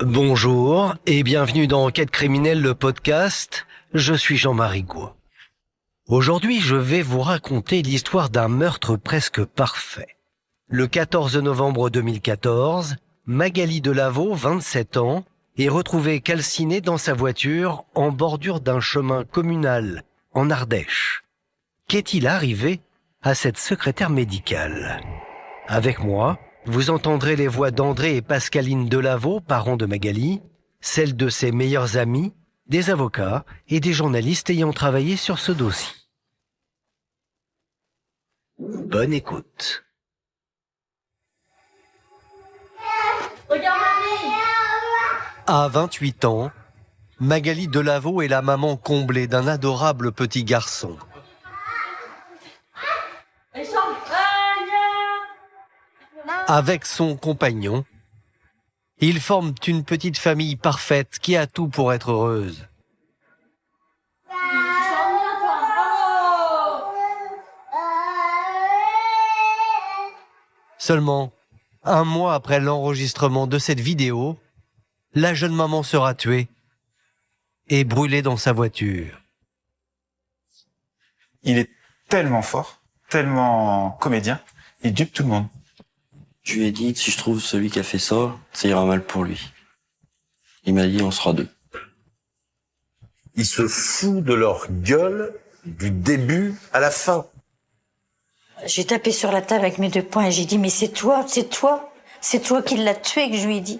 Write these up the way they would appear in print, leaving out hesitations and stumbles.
Bonjour et bienvenue dans Enquête criminelle, le podcast. Je suis Jean-Marie Gault. Aujourd'hui, je vais vous raconter l'histoire d'un meurtre presque parfait. Le 14 novembre 2014, Magali Delaveau, 27 ans, est retrouvée calcinée dans sa voiture en bordure d'un chemin communal en Ardèche. Qu'est-il arrivé à cette secrétaire médicale ? Avec moi, vous entendrez les voix d'André et Pascaline Delaveau, parents de Magali, celles de ses meilleurs amis, des avocats et des journalistes ayant travaillé sur ce dossier. Bonne écoute. À 28 ans, Magali Delaveau est la maman comblée d'un adorable petit garçon. Avec son compagnon, ils forment une petite famille parfaite qui a tout pour être heureuse. Seulement, un mois après l'enregistrement de cette vidéo, la jeune maman sera tuée et brûlée dans sa voiture. Il est tellement fort, tellement comédien, il dupe tout le monde. Je lui ai dit que si je trouve celui qui a fait ça, ça ira mal pour lui. Il m'a dit on sera deux. Il se fout de leur gueule du début à la fin. J'ai tapé sur la table avec mes deux poings et j'ai dit mais c'est toi qui l'as tué, que je lui ai dit.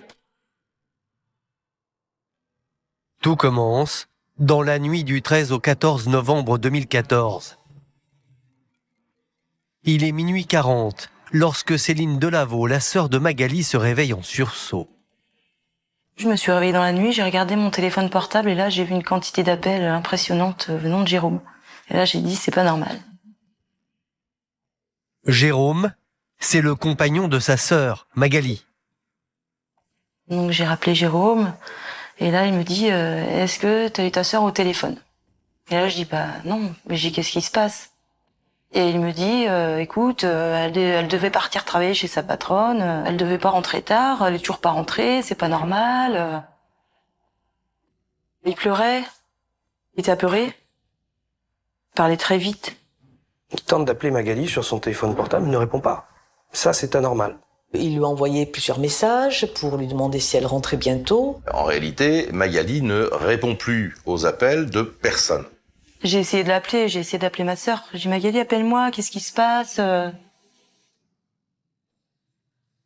Tout commence dans la nuit du 13 au 14 novembre 2014. Il est minuit 40 lorsque Céline Delaveau, la sœur de Magali, se réveille en sursaut. Je me suis réveillée dans la nuit, j'ai regardé mon téléphone portable et là j'ai vu une quantité d'appels impressionnante venant de Jérôme. Et là j'ai dit c'est pas normal. Jérôme, c'est le compagnon de sa sœur, Magali. Donc j'ai rappelé Jérôme et là il me dit est-ce que t'as eu ta sœur au téléphone? Et là je dis bah non, mais je dis qu'est-ce qui se passe? Et il me dit écoute, elle devait partir travailler chez sa patronne, elle devait pas rentrer tard, elle est toujours pas rentrée, c'est pas normal. Il pleurait, il était apeuré, il parlait très vite. Il tente d'appeler Magali sur son téléphone portable, il ne répond pas. Ça, c'est anormal. Il lui a envoyé plusieurs messages pour lui demander si elle rentrait bientôt. En réalité, Magali ne répond plus aux appels de personne. J'ai essayé d'appeler ma sœur. J'ai dit Magali, appelle-moi, qu'est-ce qui se passe?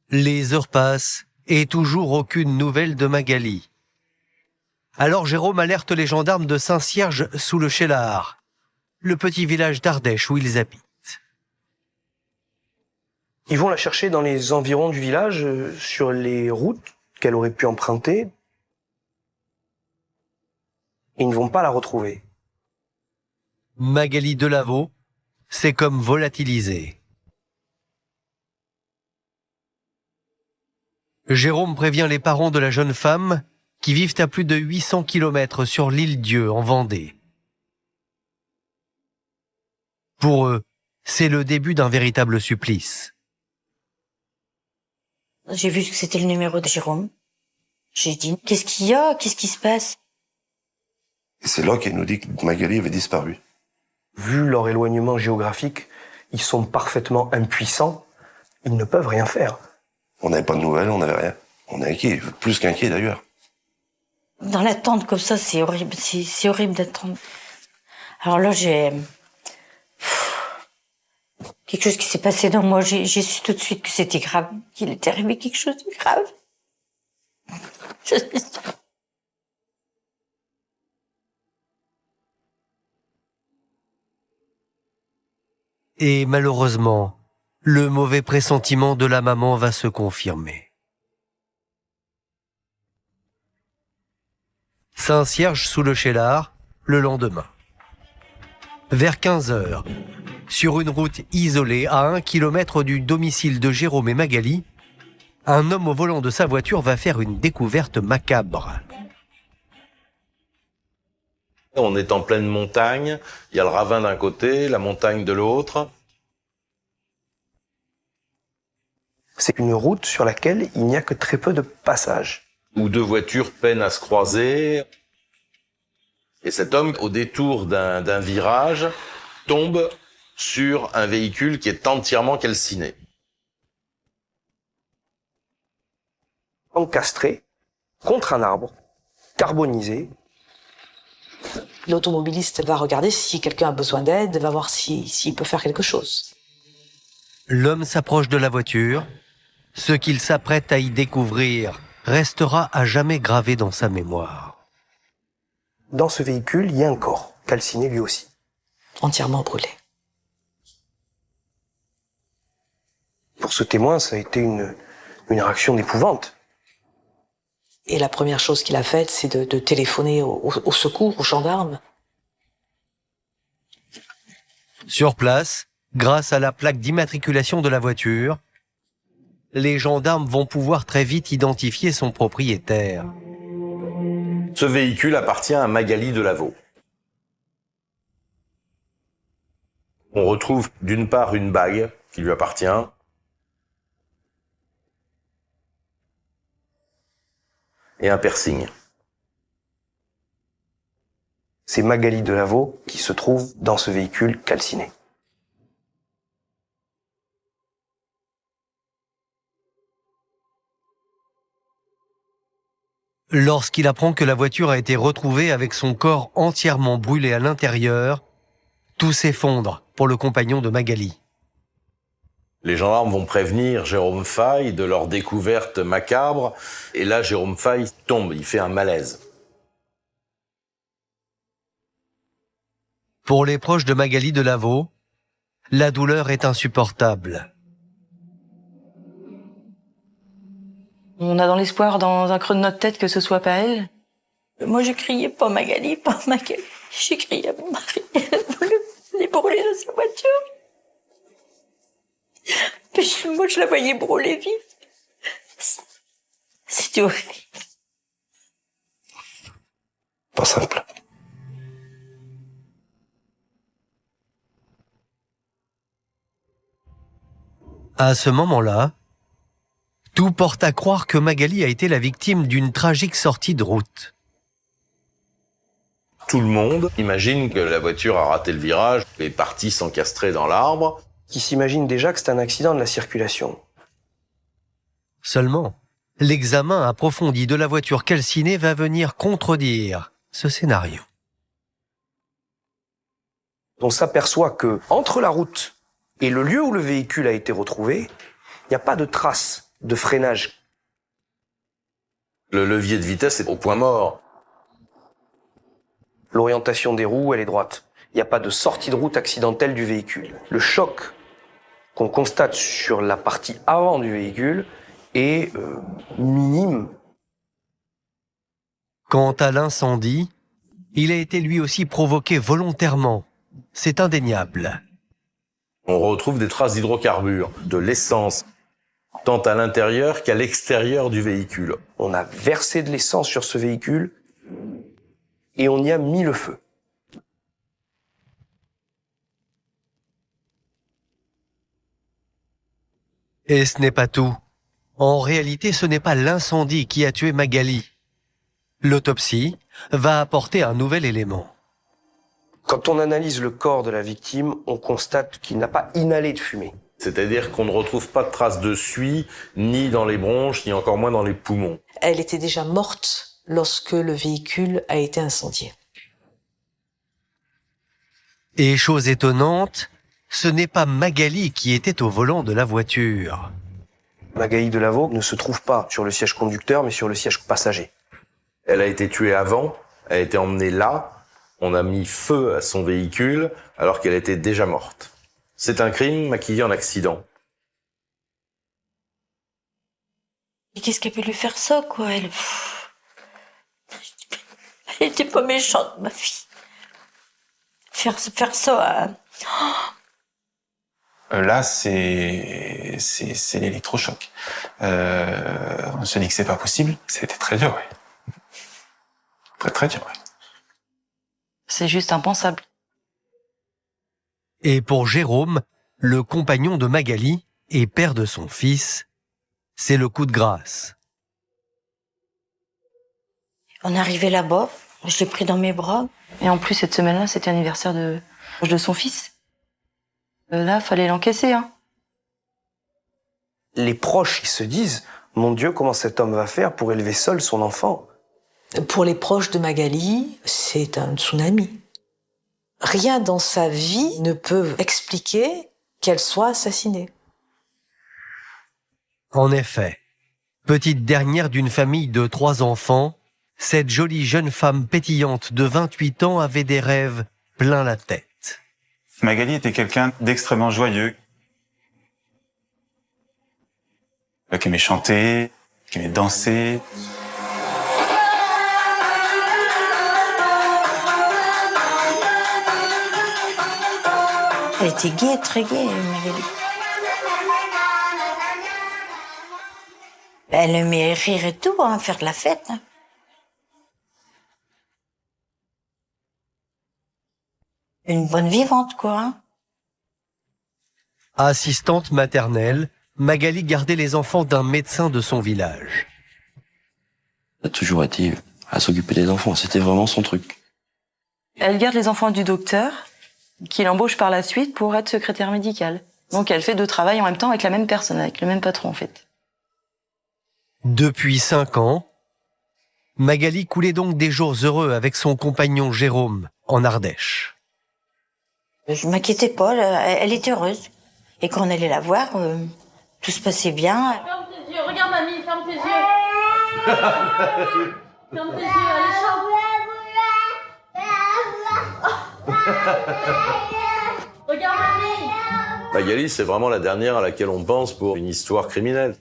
Les heures passent et toujours aucune nouvelle de Magali. Alors Jérôme alerte les gendarmes de Saint-Cierges sous le Cheylard, le petit village d'Ardèche où ils habitent. Ils vont la chercher dans les environs du village, sur les routes qu'elle aurait pu emprunter. Ils ne vont pas la retrouver. Magali Delaveau, c'est comme volatilisé. Jérôme prévient les parents de la jeune femme qui vivent à plus de 800 km sur l'île Dieu en Vendée. Pour eux, c'est le début d'un véritable supplice. J'ai vu que c'était le numéro de Jérôme. J'ai dit qu'est-ce qu'il y a? Qu'est-ce qui se passe? Et c'est là qu'elle nous dit que Magali avait disparu. Vu leur éloignement géographique, ils sont parfaitement impuissants. Ils ne peuvent rien faire. On n'avait pas de nouvelles, on n'avait rien. On est inquiet, plus qu'inquiet d'ailleurs. Dans l'attente comme ça, c'est horrible. C'est horrible d'attendre. Alors là, j'ai quelque chose qui s'est passé dans moi. J'ai su tout de suite que c'était grave, qu'il était arrivé quelque chose de grave. Et malheureusement, le mauvais pressentiment de la maman va se confirmer. Saint-Cierges sous le Cheylard, le lendemain. Vers 15 heures, sur une route isolée à 1 kilomètre du domicile de Jérôme et Magali, un homme au volant de sa voiture va faire une découverte macabre. On est en pleine montagne, il y a le ravin d'un côté, la montagne de l'autre. C'est une route sur laquelle il n'y a que très peu de passages. où deux voitures peinent à se croiser. Et cet homme, au détour d'un virage, tombe sur un véhicule qui est entièrement calciné. Encastré contre un arbre, carbonisé. L'automobiliste va regarder si quelqu'un a besoin d'aide, va voir s'il peut faire quelque chose. L'homme s'approche de la voiture. Ce qu'il s'apprête à y découvrir restera à jamais gravé dans sa mémoire. Dans ce véhicule, il y a un corps, calciné lui aussi. Entièrement brûlé. Pour ce témoin, ça a été une réaction d'épouvante. Et la première chose qu'il a faite, c'est de téléphoner au secours, aux gendarmes. Sur place, grâce à la plaque d'immatriculation de la voiture, les gendarmes vont pouvoir très vite identifier son propriétaire. Ce véhicule appartient à Magali Delaveau. On retrouve d'une part une bague qui lui appartient, et un piercing. C'est Magali Delaveau qui se trouve dans ce véhicule calciné. Lorsqu'il apprend que la voiture a été retrouvée avec son corps entièrement brûlé à l'intérieur, tout s'effondre pour le compagnon de Magali. Les gendarmes vont prévenir Jérôme Faille de leur découverte macabre, et là Jérôme Faille tombe, il fait un malaise. Pour les proches de Magali Delaveau, la douleur est insupportable. On a dans l'espoir, dans un creux de notre tête, que ce soit pas elle. Moi, je criais pas Magali, pas Magali. J'ai crié à mon mari. Elle est brûlée dans sa voiture. Puis moi, je la voyais brûler vite. C'était horrible. Pas simple. À ce moment-là, tout porte à croire que Magali a été la victime d'une tragique sortie de route. Tout le monde imagine que la voiture a raté le virage et est partie s'encastrer dans l'arbre. Qui s'imagine déjà que c'est un accident de la circulation. Seulement, l'examen approfondi de la voiture calcinée va venir contredire ce scénario. On s'aperçoit que entre la route et le lieu où le véhicule a été retrouvé, il n'y a pas de traces de freinage. Le levier de vitesse est au point mort. L'orientation des roues, elle est droite. Il n'y a pas de sortie de route accidentelle du véhicule. Le choc qu'on constate sur la partie avant du véhicule est minime. Quant à l'incendie, il a été lui aussi provoqué volontairement. C'est indéniable. On retrouve des traces d'hydrocarbures, de l'essence, tant à l'intérieur qu'à l'extérieur du véhicule. On a versé de l'essence sur ce véhicule et on y a mis le feu. Et ce n'est pas tout. En réalité, ce n'est pas l'incendie qui a tué Magali. L'autopsie va apporter un nouvel élément. Quand on analyse le corps de la victime, on constate qu'il n'a pas inhalé de fumée. C'est-à-dire qu'on ne retrouve pas de traces de suie, ni dans les bronches, ni encore moins dans les poumons. Elle était déjà morte lorsque le véhicule a été incendié. Et chose étonnante, ce n'est pas Magali qui était au volant de la voiture. Magali Delaveau ne se trouve pas sur le siège conducteur, mais sur le siège passager. Elle a été tuée avant, elle a été emmenée là, on a mis feu à son véhicule alors qu'elle était déjà morte. C'est un crime maquillé en accident. Et qu'est-ce qu'elle peut lui faire ça, quoi, elle? Elle était pas méchante, ma fille. Faire ça à... Là, c'est l'électrochoc. On se dit que c'est pas possible. C'était très dur, oui. Très, très dur, oui. C'est juste impensable. Et pour Jérôme, le compagnon de Magali et père de son fils, c'est le coup de grâce. On est arrivé là-bas, je l'ai pris dans mes bras. Et en plus, cette semaine-là, c'était l'anniversaire de son fils. Là, fallait l'encaisser, hein. Les proches, ils se disent, mon Dieu, comment cet homme va faire pour élever seul son enfant? Pour les proches de Magali, c'est un tsunami. Rien dans sa vie ne peut expliquer qu'elle soit assassinée. En effet, petite dernière d'une famille de 3 enfants, cette jolie jeune femme pétillante de 28 ans avait des rêves plein la tête. Magali était quelqu'un d'extrêmement joyeux, qui aimait chanter, qui aimait danser. Elle était gaie, très gaie, Magali. Elle aimait rire et tout, hein, faire de la fête. Hein. Une bonne vivante, quoi. Hein. Assistante maternelle, Magali gardait les enfants d'un médecin de son village. Elle a toujours été à s'occuper des enfants, c'était vraiment son truc. Elle garde les enfants du docteur, qui l'embauche par la suite pour être secrétaire médicale. Donc elle fait 2 travails en même temps avec la même personne, avec le même patron en fait. Depuis 5 ans, Magali coulait donc des jours heureux avec son compagnon Jérôme en Ardèche. Je m'inquiétais pas, elle était heureuse. Et quand on allait la voir, tout se passait bien. Ferme tes yeux, regarde mamie, ferme tes yeux. Ferme tes yeux, allez chante. Regarde mamie. Magali, c'est vraiment la dernière à laquelle on pense pour une histoire criminelle.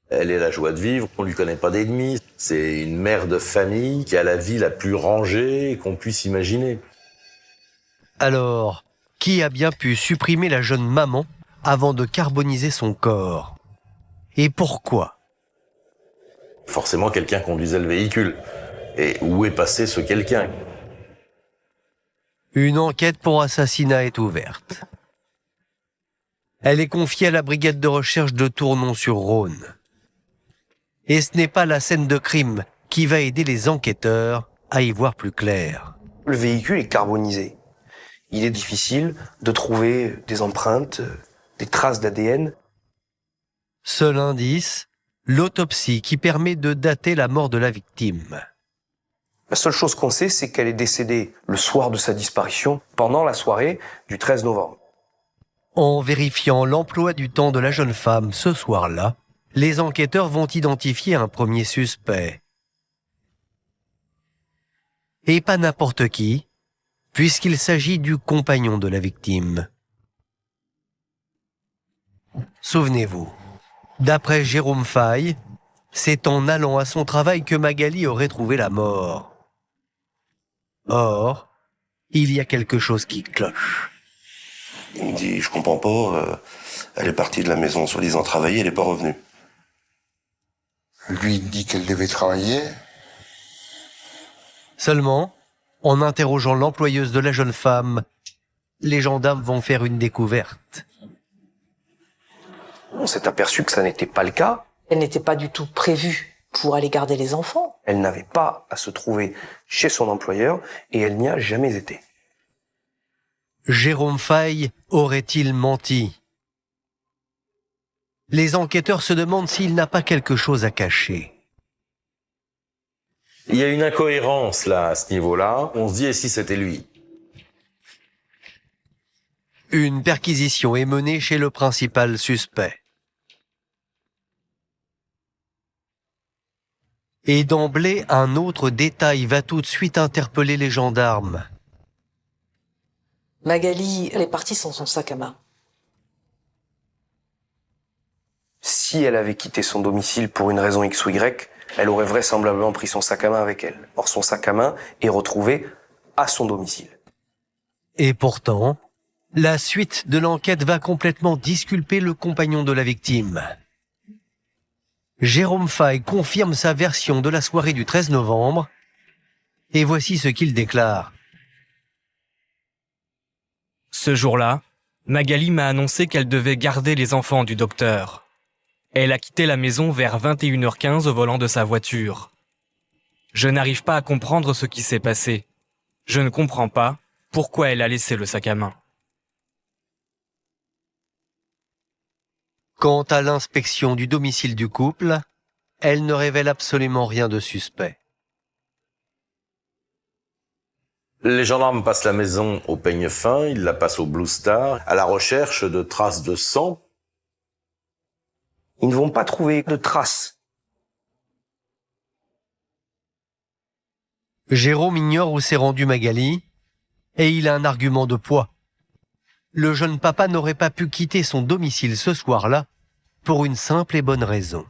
Elle est la joie de vivre, on lui connaît pas d'ennemis. C'est une mère de famille qui a la vie la plus rangée qu'on puisse imaginer. Alors, qui a bien pu supprimer la jeune maman avant de carboniser son corps? Et pourquoi? Forcément, quelqu'un conduisait le véhicule. Et où est passé ce quelqu'un? Une enquête pour assassinat est ouverte. Elle est confiée à la brigade de recherche de Tournon-sur-Rhône. Et ce n'est pas la scène de crime qui va aider les enquêteurs à y voir plus clair. Le véhicule est carbonisé. Il est difficile de trouver des empreintes, des traces d'ADN. Seul indice, l'autopsie qui permet de dater la mort de la victime. La seule chose qu'on sait, c'est qu'elle est décédée le soir de sa disparition, pendant la soirée du 13 novembre. En vérifiant l'emploi du temps de la jeune femme ce soir-là, les enquêteurs vont identifier un premier suspect. Et pas n'importe qui, puisqu'il s'agit du compagnon de la victime. Souvenez-vous, d'après Jérôme Faye, c'est en allant à son travail que Magali aurait trouvé la mort. Or, il y a quelque chose qui cloche. Il me dit, je comprends pas, elle est partie de la maison soi-disant travailler, elle est pas revenue. Lui dit qu'elle devait travailler. Seulement, en interrogeant l'employeuse de la jeune femme, les gendarmes vont faire une découverte. On s'est aperçu que ça n'était pas le cas. Elle n'était pas du tout prévue pour aller garder les enfants. Elle n'avait pas à se trouver chez son employeur et elle n'y a jamais été. Jérôme Faye aurait-il menti? Les enquêteurs se demandent s'il n'a pas quelque chose à cacher. Il y a une incohérence là, à ce niveau-là. On se dit, et si c'était lui? Une perquisition est menée chez le principal suspect. Et d'emblée, un autre détail va tout de suite interpeller les gendarmes. Magali, elle est partie sans son sac à main. Si elle avait quitté son domicile pour une raison X ou Y, elle aurait vraisemblablement pris son sac à main avec elle. Or, son sac à main est retrouvé à son domicile. Et pourtant, la suite de l'enquête va complètement disculper le compagnon de la victime. Jérôme Faye confirme sa version de la soirée du 13 novembre, et voici ce qu'il déclare. Ce jour-là, Magali m'a annoncé qu'elle devait garder les enfants du docteur. Elle a quitté la maison vers 21h15 au volant de sa voiture. Je n'arrive pas à comprendre ce qui s'est passé. Je ne comprends pas pourquoi elle a laissé le sac à main. Quant à l'inspection du domicile du couple, elle ne révèle absolument rien de suspect. Les gendarmes passent la maison au peigne fin, ils la passent au Blue Star, à la recherche de traces de sang. Ils ne vont pas trouver de traces. Jérôme ignore où s'est rendue Magali et il a un argument de poids. Le jeune papa n'aurait pas pu quitter son domicile ce soir-là pour une simple et bonne raison.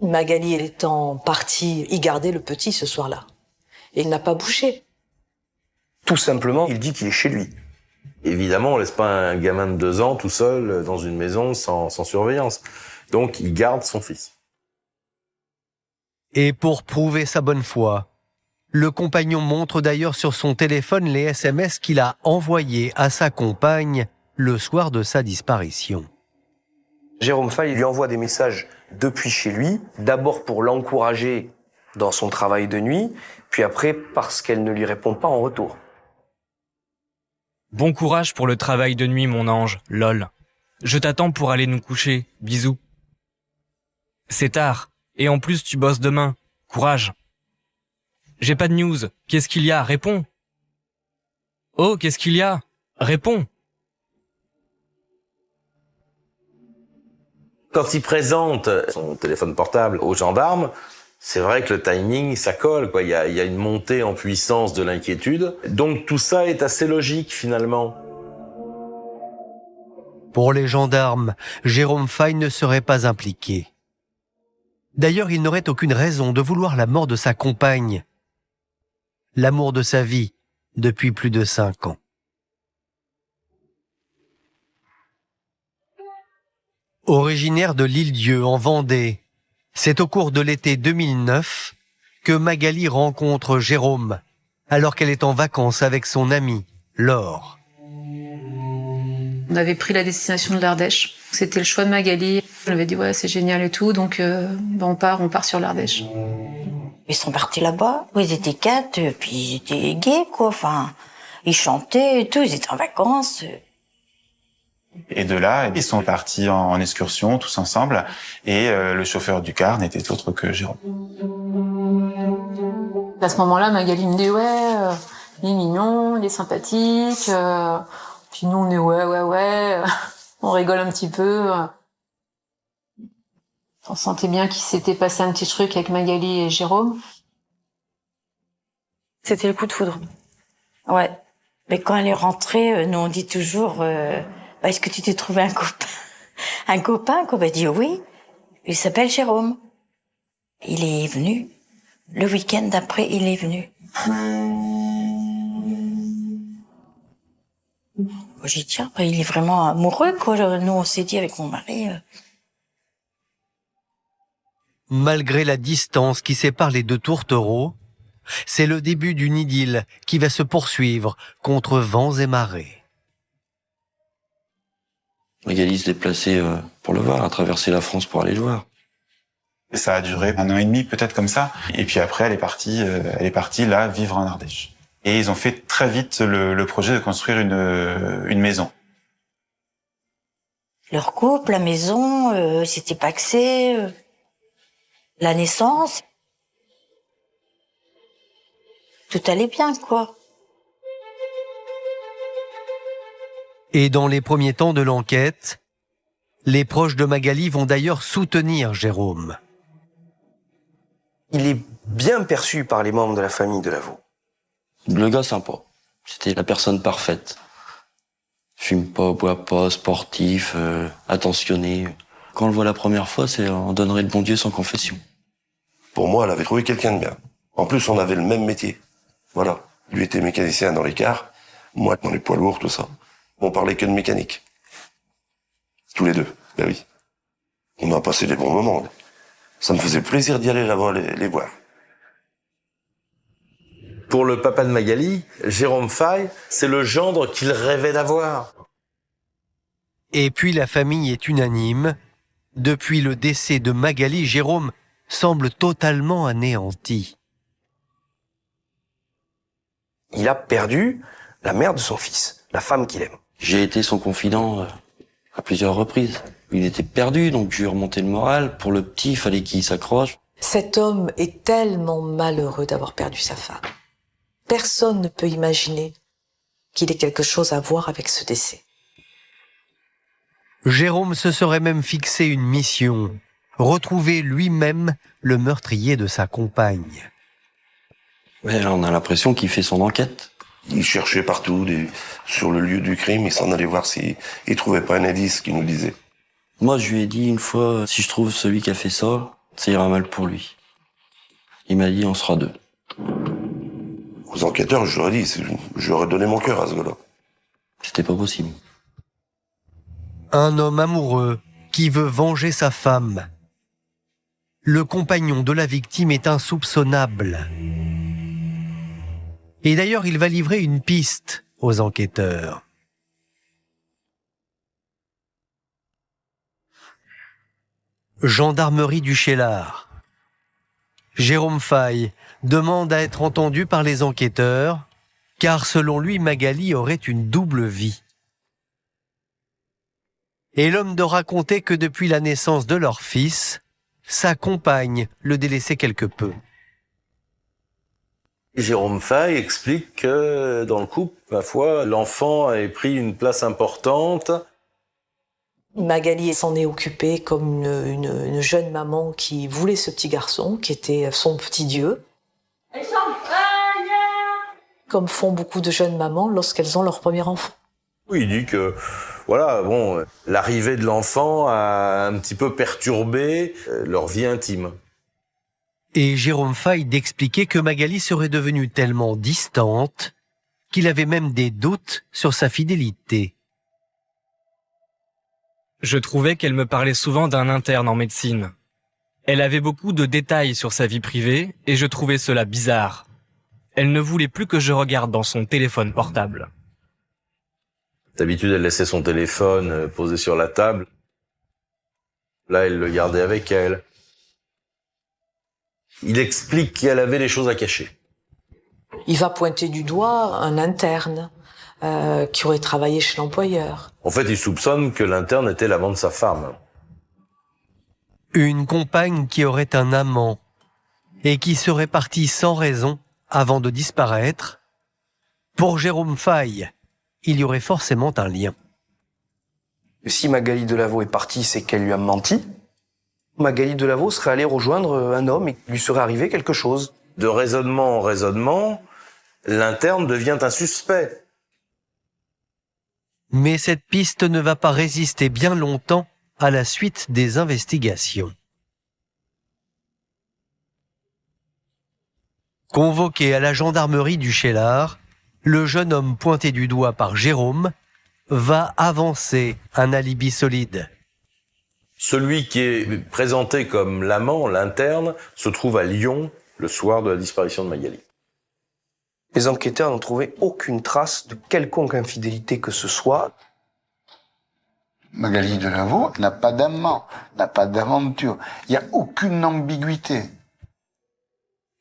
Magali étant partie y garder le petit ce soir-là. Et il n'a pas bougé. Tout simplement, il dit qu'il est chez lui. Évidemment, on laisse pas un gamin de 2 ans tout seul dans une maison sans surveillance. Donc, il garde son fils. Et pour prouver sa bonne foi, le compagnon montre d'ailleurs sur son téléphone les SMS qu'il a envoyés à sa compagne le soir de sa disparition. Jérôme Fay lui envoie des messages depuis chez lui, d'abord pour l'encourager dans son travail de nuit, puis après parce qu'elle ne lui répond pas en retour. Bon courage pour le travail de nuit, mon ange, lol. Je t'attends pour aller nous coucher, bisous. C'est tard, et en plus tu bosses demain, courage. J'ai pas de news, qu'est-ce qu'il y a, réponds. Oh, qu'est-ce qu'il y a, réponds. Quand il présente son téléphone portable aux gendarmes, c'est vrai que le timing, ça colle, quoi. Il y a une montée en puissance de l'inquiétude. Donc tout ça est assez logique, finalement. Pour les gendarmes, Jérôme Fay ne serait pas impliqué. D'ailleurs, il n'aurait aucune raison de vouloir la mort de sa compagne. L'amour de sa vie depuis plus de 5 ans. Originaire de l'Île-Dieu en Vendée, c'est au cours de l'été 2009 que Magali rencontre Jérôme, alors qu'elle est en vacances avec son amie, Laure. On avait pris la destination de l'Ardèche. C'était le choix de Magali. Je lui avais dit ouais, c'est génial et tout, donc on part sur l'Ardèche. Ils sont partis là-bas, ils étaient 4, puis ils étaient gays, quoi. Enfin, ils chantaient et tout, ils étaient en vacances. Et de là, ils sont partis en excursion tous ensemble, et le chauffeur du car n'était autre que Jérôme. À ce moment-là, Magali me dit ouais, il est mignon, il est sympathique. Puis nous, on est ouais, on rigole un petit peu. On sentait bien qu'il s'était passé un petit truc avec Magali et Jérôme. C'était le coup de foudre. Ouais. Mais quand elle est rentrée, nous on dit toujours, est-ce que tu t'es trouvé un copain? Un copain, quoi? Elle dit oui. Il s'appelle Jérôme. Il est venu. Le week-end d'après, il est venu. J'ai dit, tiens, il est vraiment amoureux, quoi. Nous, on s'est dit avec mon mari. Malgré la distance qui sépare les deux tourtereaux, c'est le début d'une idylle qui va se poursuivre contre vents et marées. Magali se déplaçait pour le voir, a traversé la France pour aller le voir. Ça a duré 1 an et demi, peut-être comme ça. Et puis après, elle est partie là vivre en Ardèche. Et ils ont fait très vite le projet de construire une maison. Leur couple, la maison, c'était paxé, la naissance. Tout allait bien, quoi. Et dans les premiers temps de l'enquête, les proches de Magali vont d'ailleurs soutenir Jérôme. Il est bien perçu par les membres de la famille de Lavaux. Le gars sympa. C'était la personne parfaite. Fume pas, boit pas, sportif, attentionné. Quand on le voit la première fois, c'est on donnerait le bon Dieu sans confession. Pour moi, elle avait trouvé quelqu'un de bien. En plus, on avait le même métier. Voilà. Lui était mécanicien dans les cars, moi dans les poids lourds, tout ça. On parlait que de mécanique. Tous les deux, ben oui. On a passé des bons moments. Ça me faisait plaisir d'y aller là-bas les voir. Pour le papa de Magali, Jérôme Fay, c'est le gendre qu'il rêvait d'avoir. Et puis la famille est unanime. Depuis le décès de Magali, Jérôme semble totalement anéanti. Il a perdu la mère de son fils, la femme qu'il aime. J'ai été son confident à plusieurs reprises. Il était perdu, donc je lui ai remonté le moral. Pour le petit, il fallait qu'il s'accroche. Cet homme est tellement malheureux d'avoir perdu sa femme. Personne ne peut imaginer qu'il ait quelque chose à voir avec ce décès. Jérôme se serait même fixé une mission, retrouver lui-même le meurtrier de sa compagne. Ouais, là, on a l'impression qu'il fait son enquête. Il cherchait partout, sur le lieu du crime, il s'en allait voir s'il trouvait pas un indice qui nous disait. Moi, je lui ai dit une fois, si je trouve celui qui a fait ça, ça ira mal pour lui. Il m'a dit, on sera deux. Aux enquêteurs, je leur ai dit, j'aurais donné mon cœur à ce gars-là. C'était pas possible. Un homme amoureux qui veut venger sa femme. Le compagnon de la victime est insoupçonnable. Et d'ailleurs, il va livrer une piste aux enquêteurs. Gendarmerie du Cheylard. Jérôme Faille demande à être entendu par les enquêteurs, car selon lui, Magali aurait une double vie. Et l'homme de raconter que depuis la naissance de leur fils, sa compagne le délaissait quelque peu. Jérôme Faille explique que dans le couple, ma foi, l'enfant avait pris une place importante. Magali s'en est occupée comme une jeune maman qui voulait ce petit garçon, qui était son petit Dieu. Comme font beaucoup de jeunes mamans lorsqu'elles ont leur premier enfant. Oui, il dit que, voilà, bon, l'arrivée de l'enfant a un petit peu perturbé leur vie intime. Et Jérôme Faille d'expliquer que Magali serait devenue tellement distante qu'il avait même des doutes sur sa fidélité. Je trouvais qu'elle me parlait souvent d'un interne en médecine. Elle avait beaucoup de détails sur sa vie privée et je trouvais cela bizarre. Elle ne voulait plus que je regarde dans son téléphone portable. D'habitude, elle laissait son téléphone posé sur la table. Là, elle le gardait avec elle. Il explique qu'elle avait des choses à cacher. Il va pointer du doigt un interne qui aurait travaillé chez l'employeur. En fait, il soupçonne que l'interne était l'amant de sa femme. Une compagne qui aurait un amant et qui serait partie sans raison avant de disparaître. Pour Jérôme Faille, il y aurait forcément un lien. Si Magali Delaveau est partie, c'est qu'elle lui a menti. Magali Delaveau serait allée rejoindre un homme et lui serait arrivé quelque chose. De raisonnement en raisonnement, l'interne devient un suspect. Mais cette piste ne va pas résister bien longtemps à la suite des investigations. Convoqué à la gendarmerie du Cheylard, le jeune homme pointé du doigt par Jérôme va avancer un alibi solide. Celui qui est présenté comme l'amant, l'interne, se trouve à Lyon le soir de la disparition de Magali. Les enquêteurs n'ont trouvé aucune trace de quelconque infidélité que ce soit. Magali Delaveau n'a pas d'amant, n'a pas d'aventure. Il n'y a aucune ambiguïté.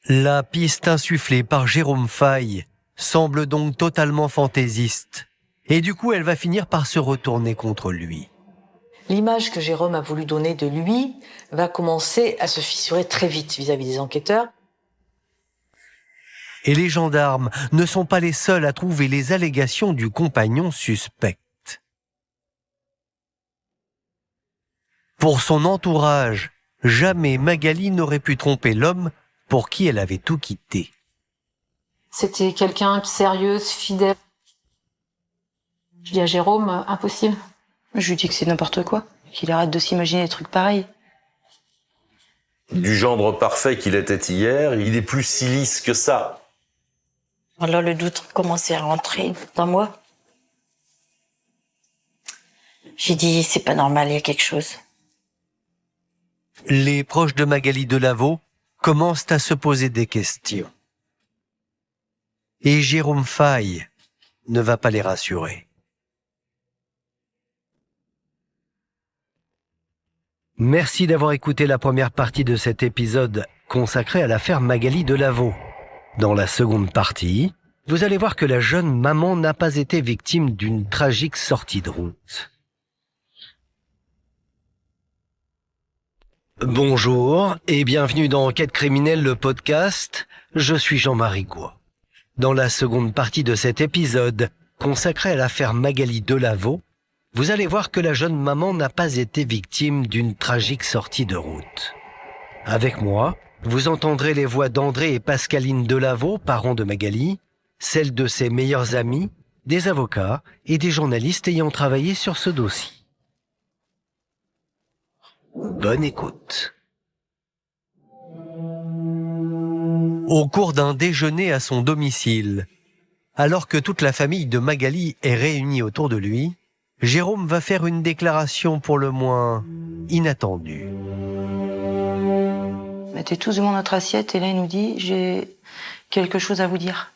La piste insufflée par Jérôme Faille semble donc totalement fantaisiste. Et du coup, elle va finir par se retourner contre lui. L'image que Jérôme a voulu donner de lui va commencer à se fissurer très vite vis-à-vis des enquêteurs. Et les gendarmes ne sont pas les seuls à trouver les allégations du compagnon suspectes. Pour son entourage, jamais Magali n'aurait pu tromper l'homme pour qui elle avait tout quitté. C'était quelqu'un sérieuse, fidèle. Je dis à Jérôme, impossible. Je lui dis que c'est n'importe quoi, qu'il arrête de s'imaginer des trucs pareils. Du gendre parfait qu'il était hier, il est plus si lisse que ça. Alors le doute commençait à rentrer dans moi. J'ai dit, c'est pas normal, il y a quelque chose. Les proches de Magali Delaveau commencent à se poser des questions. Et Jérôme Faille ne va pas les rassurer. Merci d'avoir écouté la première partie de cet épisode consacré à l'affaire Magali Delaveau. Dans la seconde partie, vous allez voir que la jeune maman n'a pas été victime d'une tragique sortie de route. Bonjour et bienvenue dans Enquête criminelle, le podcast. Je suis Jean-Marie Goua. Dans la seconde partie de cet épisode, consacré à l'affaire Magali Delaveau, vous allez voir que la jeune maman n'a pas été victime d'une tragique sortie de route. Avec moi, vous entendrez les voix d'André et Pascaline Delaveau, parents de Magali, celles de ses meilleurs amis, des avocats et des journalistes ayant travaillé sur ce dossier. Bonne écoute. Au cours d'un déjeuner à son domicile, alors que toute la famille de Magali est réunie autour de lui, Jérôme va faire une déclaration pour le moins inattendue. On était tous devant notre assiette et là il nous dit « J'ai quelque chose à vous dire ».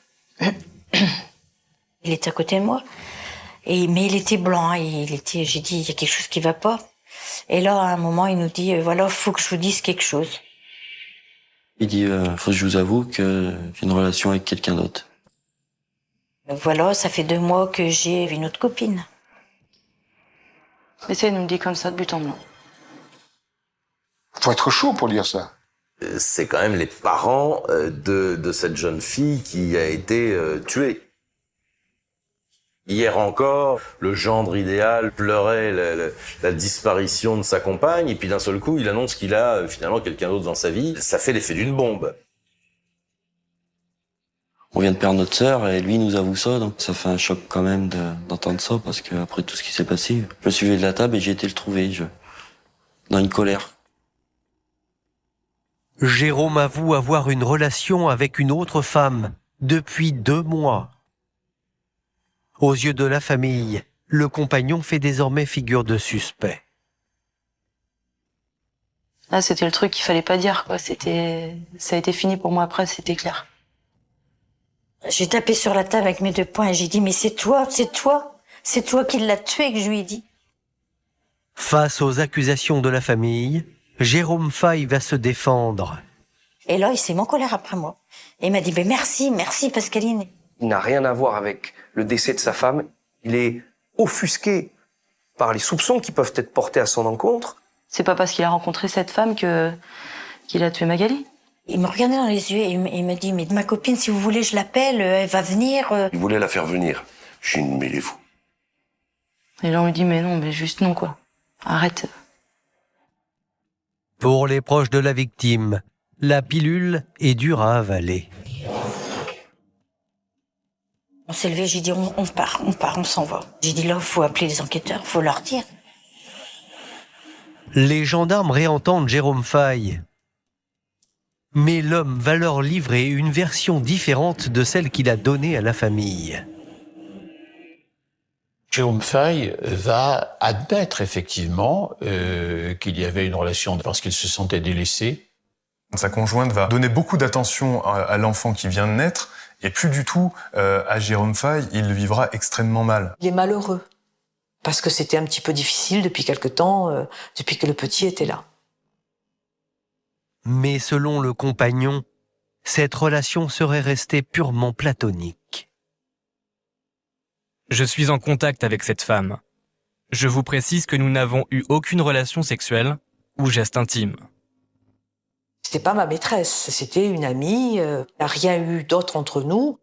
Il était à côté de moi, mais il était blanc. J'ai dit « Il y a quelque chose qui va pas ». Et là, à un moment, il nous dit « Voilà, faut que je vous dise quelque chose ». Il dit faut que je vous avoue que j'ai une relation avec quelqu'un d'autre. Voilà, ça fait 2 mois que j'ai une autre copine. Mais ça, il nous le dit comme ça de but en blanc. Faut être chaud pour dire ça. C'est quand même les parents de cette jeune fille qui a été tuée. Hier encore, le gendre idéal pleurait la disparition de sa compagne, et puis d'un seul coup, il annonce qu'il a finalement quelqu'un d'autre dans sa vie. Ça fait l'effet d'une bombe. On vient de perdre notre sœur et lui nous avoue ça, donc ça fait un choc quand même d'entendre ça, parce que après tout ce qui s'est passé, je me suis levé de la table et j'ai été le trouver, dans une colère. Jérôme avoue avoir une relation avec une autre femme depuis 2 mois. Aux yeux de la famille, le compagnon fait désormais figure de suspect. Là, c'était le truc qu'il fallait pas dire, quoi. Ça a été fini pour moi après, c'était clair. J'ai tapé sur la table avec mes 2 poings et j'ai dit « Mais c'est toi qui l'as tué » que je lui ai dit. Face aux accusations de la famille, Jérôme Faye va se défendre. Et là, il s'est mis en colère après moi. Et il m'a dit « Merci Pascaline ». Il n'a rien à voir avec le décès de sa femme. Il est offusqué par les soupçons qui peuvent être portés à son encontre. C'est pas parce qu'il a rencontré cette femme qu'il a tué Magali. Il me regardait dans les yeux et il me dit « Mais ma copine, si vous voulez, je l'appelle, elle va venir. » Il voulait la faire venir. Je dis, mais il est fou. Et là, on lui dit « Mais non, mais juste non, quoi. Arrête. » Pour les proches de la victime, la pilule est dure à avaler. On s'est levé, j'ai dit on part, on s'en va. J'ai dit là, faut appeler les enquêteurs, faut leur dire. Les gendarmes réentendent Jérôme Faye. Mais l'homme va leur livrer une version différente de celle qu'il a donnée à la famille. Jérôme Faye va admettre effectivement qu'il y avait une relation parce qu'il se sentait délaissé. Sa conjointe va donner beaucoup d'attention à l'enfant qui vient de naître et plus du tout à Jérôme Faye. Il le vivra extrêmement mal. Il est malheureux parce que c'était un petit peu difficile depuis quelque temps, depuis que le petit était là. Mais selon le compagnon, cette relation serait restée purement platonique. Je suis en contact avec cette femme. Je vous précise que nous n'avons eu aucune relation sexuelle ou geste intime. C'était pas ma maîtresse, c'était une amie, il n'y a rien eu d'autre entre nous.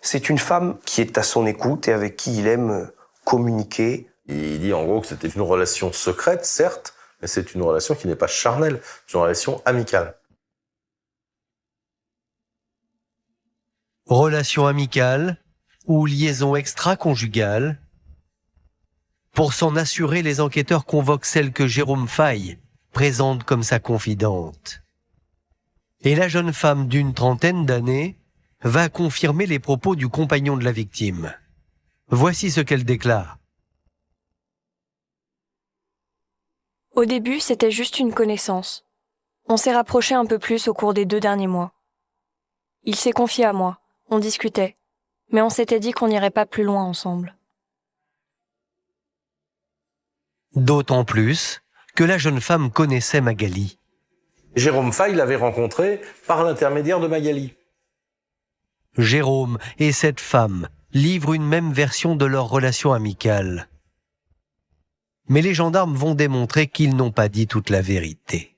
C'est une femme qui est à son écoute et avec qui il aime communiquer. Il dit en gros que c'était une relation secrète, certes, mais c'est une relation qui n'est pas charnelle, c'est une relation amicale. Relation amicale ou liaison extra-conjugale. Pour s'en assurer, les enquêteurs convoquent celle que Jérôme Faye présente comme sa confidente. Et la jeune femme d'une 30aine d'années va confirmer les propos du compagnon de la victime. Voici ce qu'elle déclare. Au début, c'était juste une connaissance. On s'est rapprochés un peu plus au cours des 2 derniers mois. Il s'est confié à moi, on discutait, mais on s'était dit qu'on n'irait pas plus loin ensemble. D'autant plus que la jeune femme connaissait Magali. Jérôme Fay l'avait rencontré par l'intermédiaire de Magali. Jérôme et cette femme livrent une même version de leur relation amicale. Mais les gendarmes vont démontrer qu'ils n'ont pas dit toute la vérité.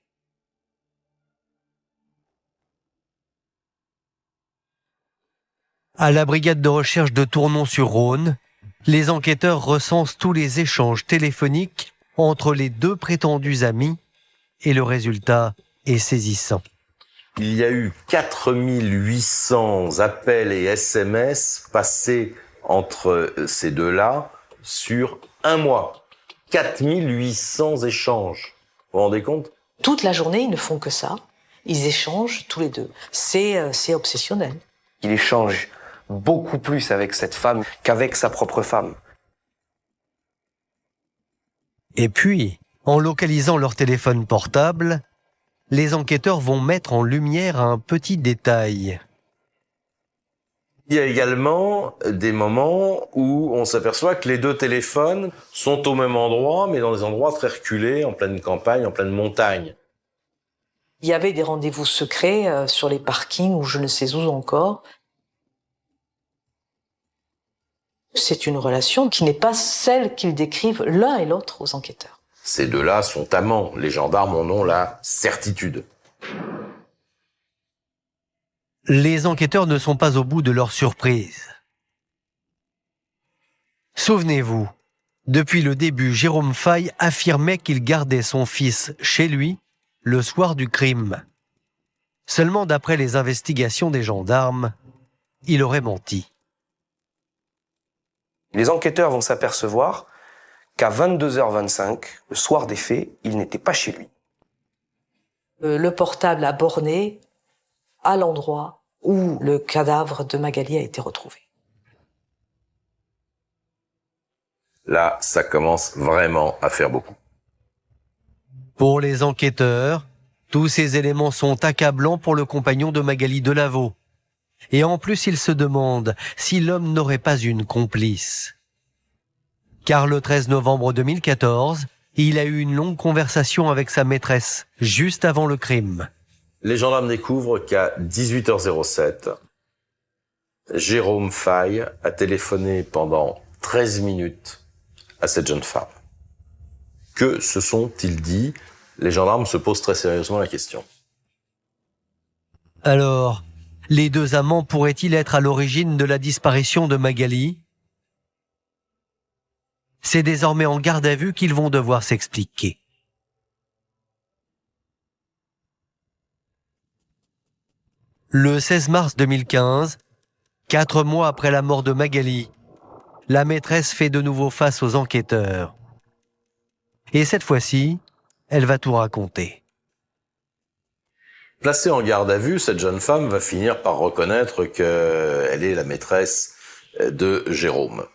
À la brigade de recherche de Tournon-sur-Rhône, les enquêteurs recensent tous les échanges téléphoniques entre les deux prétendus amis et le résultat est saisissant. Il y a eu 4800 appels et SMS passés entre ces deux-là sur un mois. 4800 échanges. Vous vous rendez compte? Toute la journée, ils ne font que ça. Ils échangent tous les deux. C'est obsessionnel. Il échange beaucoup plus avec cette femme qu'avec sa propre femme. Et puis, en localisant leur téléphone portable, les enquêteurs vont mettre en lumière un petit détail. Il y a également des moments où on s'aperçoit que les deux téléphones sont au même endroit, mais dans des endroits très reculés, en pleine campagne, en pleine montagne. Il y avait des rendez-vous secrets sur les parkings ou je ne sais où encore. C'est une relation qui n'est pas celle qu'ils décrivent l'un et l'autre aux enquêteurs. Ces deux-là sont amants. Les gendarmes en ont la certitude. Les enquêteurs ne sont pas au bout de leur surprise. Souvenez-vous, depuis le début, Jérôme Fay affirmait qu'il gardait son fils chez lui le soir du crime. Seulement d'après les investigations des gendarmes, il aurait menti. Les enquêteurs vont s'apercevoir qu'à 22h25, le soir des faits, il n'était pas chez lui. Le portable a borné à l'endroit où le cadavre de Magali a été retrouvé. Là, ça commence vraiment à faire beaucoup. Pour les enquêteurs, tous ces éléments sont accablants pour le compagnon de Magali Delaveau. Et en plus, ils se demandent si l'homme n'aurait pas une complice. Car le 13 novembre 2014, il a eu une longue conversation avec sa maîtresse, juste avant le crime. Les gendarmes découvrent qu'à 18h07, Jérôme Fay a téléphoné pendant 13 minutes à cette jeune femme. Que se sont-ils dit? Les gendarmes se posent très sérieusement la question. Alors, les deux amants pourraient-ils être à l'origine de la disparition de Magali? C'est désormais en garde à vue qu'ils vont devoir s'expliquer. Le 16 mars 2015, 4 mois après la mort de Magali, la maîtresse fait de nouveau face aux enquêteurs. Et cette fois-ci, elle va tout raconter. Placée en garde à vue, cette jeune femme va finir par reconnaître qu'elle est la maîtresse de Jérôme.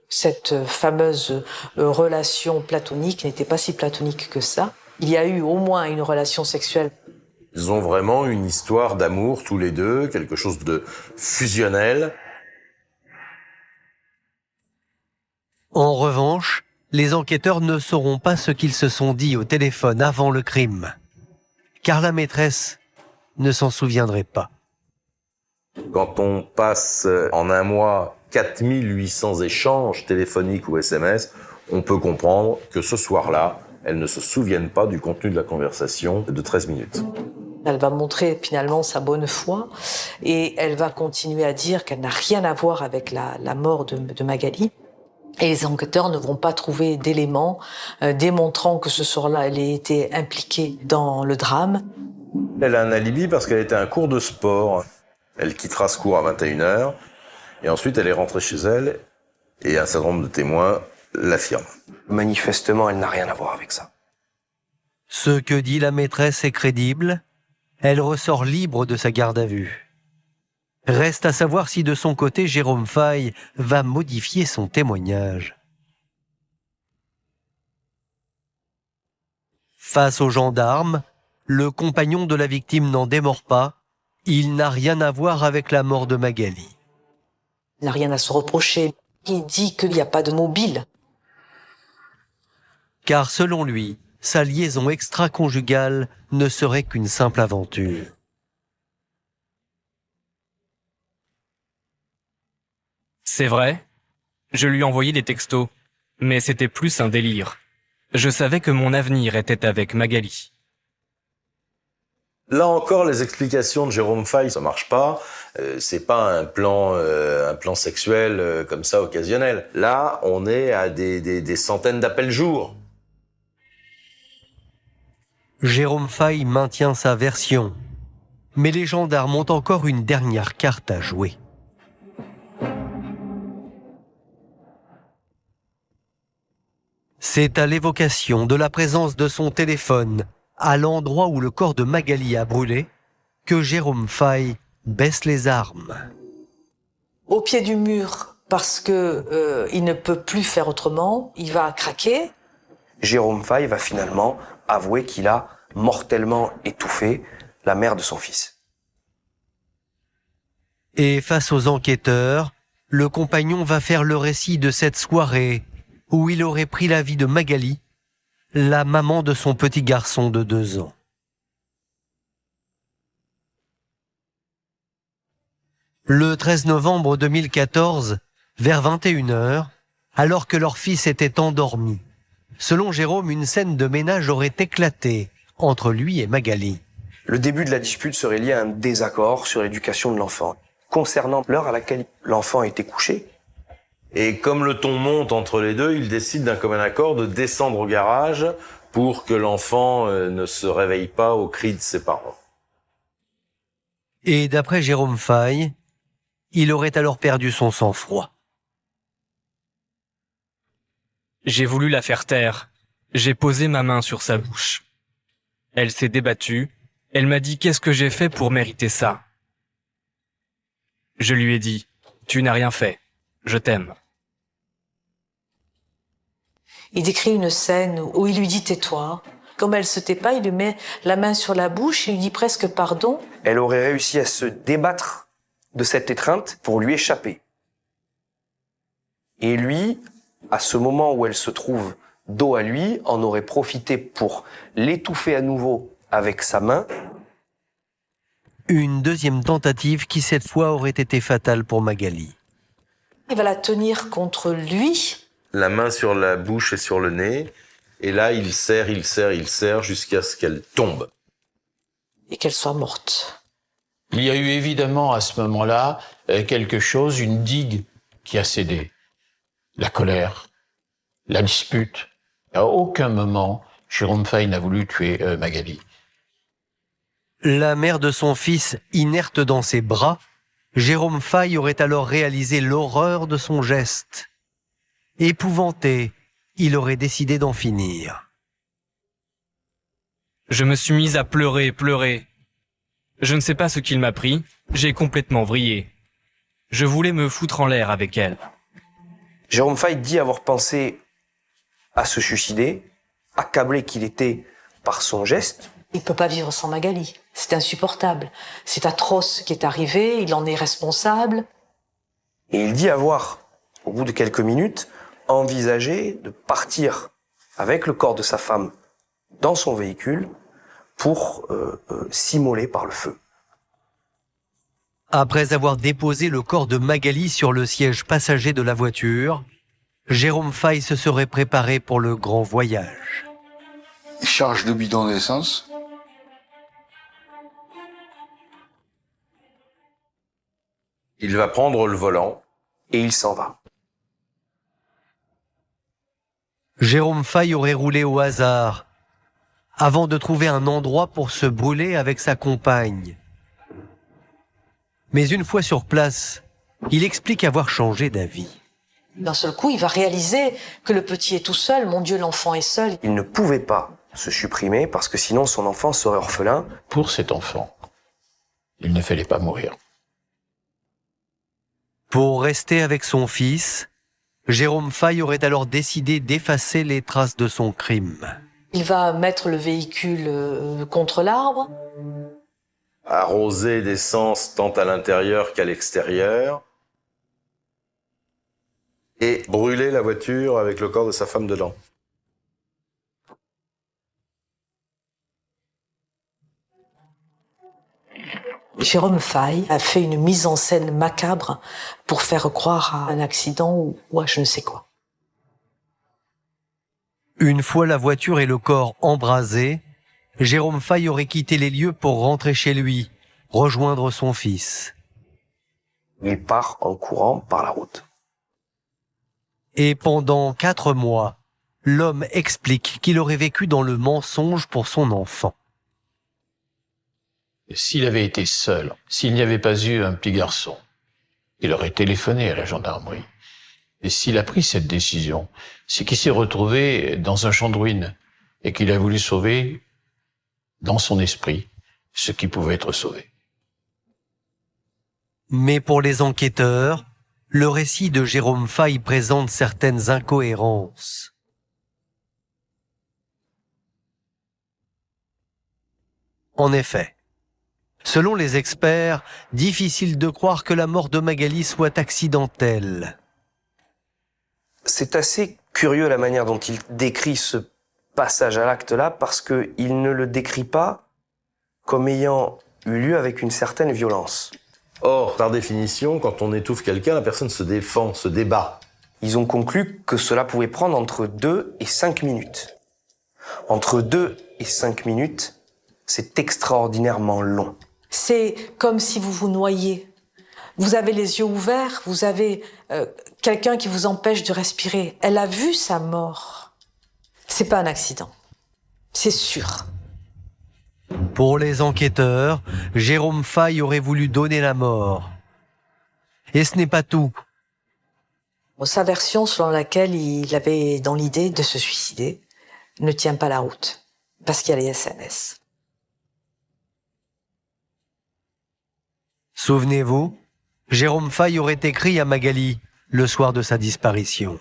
Cette fameuse relation platonique n'était pas si platonique que ça. Il y a eu au moins une relation sexuelle. Ils ont vraiment une histoire d'amour tous les deux, quelque chose de fusionnel. En revanche, les enquêteurs ne sauront pas ce qu'ils se sont dit au téléphone avant le crime, car la maîtresse ne s'en souviendrait pas. Quand on passe en un mois 4800 échanges téléphoniques ou SMS, on peut comprendre que ce soir-là, elles ne se souviennent pas du contenu de la conversation de 13 minutes. Elle va montrer finalement sa bonne foi et elle va continuer à dire qu'elle n'a rien à voir avec la mort de Magali. Et les enquêteurs ne vont pas trouver d'éléments démontrant que ce soir-là, elle ait été impliquée dans le drame. Elle a un alibi parce qu'elle était à un cours de sport. Elle quittera ce cours à 21h et ensuite elle est rentrée chez elle et un certain nombre de témoins l'affirment. Manifestement, elle n'a rien à voir avec ça. Ce que dit la maîtresse est crédible. Elle ressort libre de sa garde à vue. Reste à savoir si de son côté, Jérôme Fay va modifier son témoignage. Face aux gendarmes, le compagnon de la victime n'en démord pas. Il n'a rien à voir avec la mort de Magali. Il n'a rien à se reprocher. Il dit qu'il n'y a pas de mobile. Car selon lui, sa liaison extra-conjugale ne serait qu'une simple aventure. C'est vrai, je lui envoyais des textos, mais c'était plus un délire. Je savais que mon avenir était avec Magali. Là encore, les explications de Jérôme Faille, ça marche pas. C'est pas un plan sexuel comme ça occasionnel. Là, on est à des centaines d'appels jour. Jérôme Faille maintient sa version, mais les gendarmes ont encore une dernière carte à jouer. C'est à l'évocation de la présence de son téléphone à l'endroit où le corps de Magali a brûlé que Jérôme Faille baisse les armes. Au pied du mur, parce que il ne peut plus faire autrement, il va craquer. Jérôme Faille va finalement avouer qu'il a mortellement étouffé la mère de son fils. Et face aux enquêteurs, le compagnon va faire le récit de cette soirée où il aurait pris la vie de Magali, la maman de son petit garçon de 2 ans. Le 13 novembre 2014, vers 21h, alors que leur fils était endormi, selon Jérôme, une scène de ménage aurait éclaté entre lui et Magali. Le début de la dispute serait lié à un désaccord sur l'éducation de l'enfant, concernant l'heure à laquelle l'enfant a été couché. Et comme le ton monte entre les deux, ils décident d'un commun accord de descendre au garage pour que l'enfant ne se réveille pas aux cris de ses parents. Et d'après Jérôme Faille, il aurait alors perdu son sang-froid. J'ai voulu la faire taire. J'ai posé ma main sur sa bouche. Elle s'est débattue. Elle m'a dit « Qu'est-ce que j'ai fait pour mériter ça ?» Je lui ai dit « Tu n'as rien fait. Je t'aime. » Il décrit une scène où il lui dit « tais-toi ». Comme elle se tait pas, il lui met la main sur la bouche, il lui dit presque pardon. Elle aurait réussi à se débattre de cette étreinte pour lui échapper. Et lui, à ce moment où elle se trouve dos à lui, en aurait profité pour l'étouffer à nouveau avec sa main. Une deuxième tentative qui cette fois aurait été fatale pour Magali. Il va la tenir contre lui. La main sur la bouche et sur le nez. Et là, il serre jusqu'à ce qu'elle tombe. Et qu'elle soit morte. Il y a eu évidemment à ce moment-là quelque chose, une digue qui a cédé. La colère, la dispute. À aucun moment, Jérôme Faille n'a voulu tuer Magali. La mère de son fils, inerte dans ses bras, Jérôme Faille aurait alors réalisé l'horreur de son geste. Épouvanté, il aurait décidé d'en finir. Je me suis mise à pleurer. Je ne sais pas ce qu'il m'a pris, j'ai complètement vrillé. Je voulais me foutre en l'air avec elle. Jérôme Faille dit avoir pensé à se suicider, accablé qu'il était par son geste. Il peut pas vivre sans Magali. C'est insupportable. C'est atroce ce qui est arrivé, il en est responsable. Et il dit avoir, au bout de quelques minutes, envisagé de partir avec le corps de sa femme dans son véhicule pour s'immoler par le feu. Après avoir déposé le corps de Magali sur le siège passager de la voiture, Jérôme Faille se serait préparé pour le grand voyage. Il charge le bidon d'essence. Il va prendre le volant. Et il s'en va. Jérôme Faille aurait roulé au hasard, avant de trouver un endroit pour se brûler avec sa compagne. Mais une fois sur place, il explique avoir changé d'avis. D'un seul coup, il va réaliser que le petit est tout seul. Mon Dieu, l'enfant est seul. Il ne pouvait pas se supprimer parce que sinon son enfant serait orphelin. Pour cet enfant, il ne fallait pas mourir. Pour rester avec son fils, Jérôme Faille aurait alors décidé d'effacer les traces de son crime. Il va mettre le véhicule contre l'arbre. Arroser d'essence tant à l'intérieur qu'à l'extérieur. Et brûler la voiture avec le corps de sa femme dedans. Jérôme Faille a fait une mise en scène macabre pour faire croire à un accident ou à je ne sais quoi. Une fois la voiture et le corps embrasés, Jérôme Faille aurait quitté les lieux pour rentrer chez lui, rejoindre son fils. Il part en courant par la route. Et pendant 4 mois, l'homme explique qu'il aurait vécu dans le mensonge pour son enfant. S'il avait été seul, s'il n'y avait pas eu un petit garçon, il aurait téléphoné à la gendarmerie. Et s'il a pris cette décision, c'est qu'il s'est retrouvé dans un champ de ruines et qu'il a voulu sauver, dans son esprit, ce qui pouvait être sauvé. Mais pour les enquêteurs, le récit de Jérôme Faille présente certaines incohérences. En effet, selon les experts, difficile de croire que la mort de Magali soit accidentelle. C'est assez curieux la manière dont il décrit ce passage à l'acte-là, parce qu'il ne le décrit pas comme ayant eu lieu avec une certaine violence. Or, par définition, quand on étouffe quelqu'un, la personne se défend, se débat. Ils ont conclu que cela pouvait prendre entre 2 et 5 minutes. Entre 2 et 5 minutes, c'est extraordinairement long. C'est comme si vous vous noyiez. Vous avez les yeux ouverts, vous avez quelqu'un qui vous empêche de respirer. Elle a vu sa mort. C'est pas un accident. C'est sûr. Pour les enquêteurs, Jérôme Faille aurait voulu donner la mort. Et ce n'est pas tout. Sa version selon laquelle il avait dans l'idée de se suicider ne tient pas la route, parce qu'il y a les SMS. Souvenez-vous, Jérôme Faille aurait écrit à Magali le soir de sa disparition.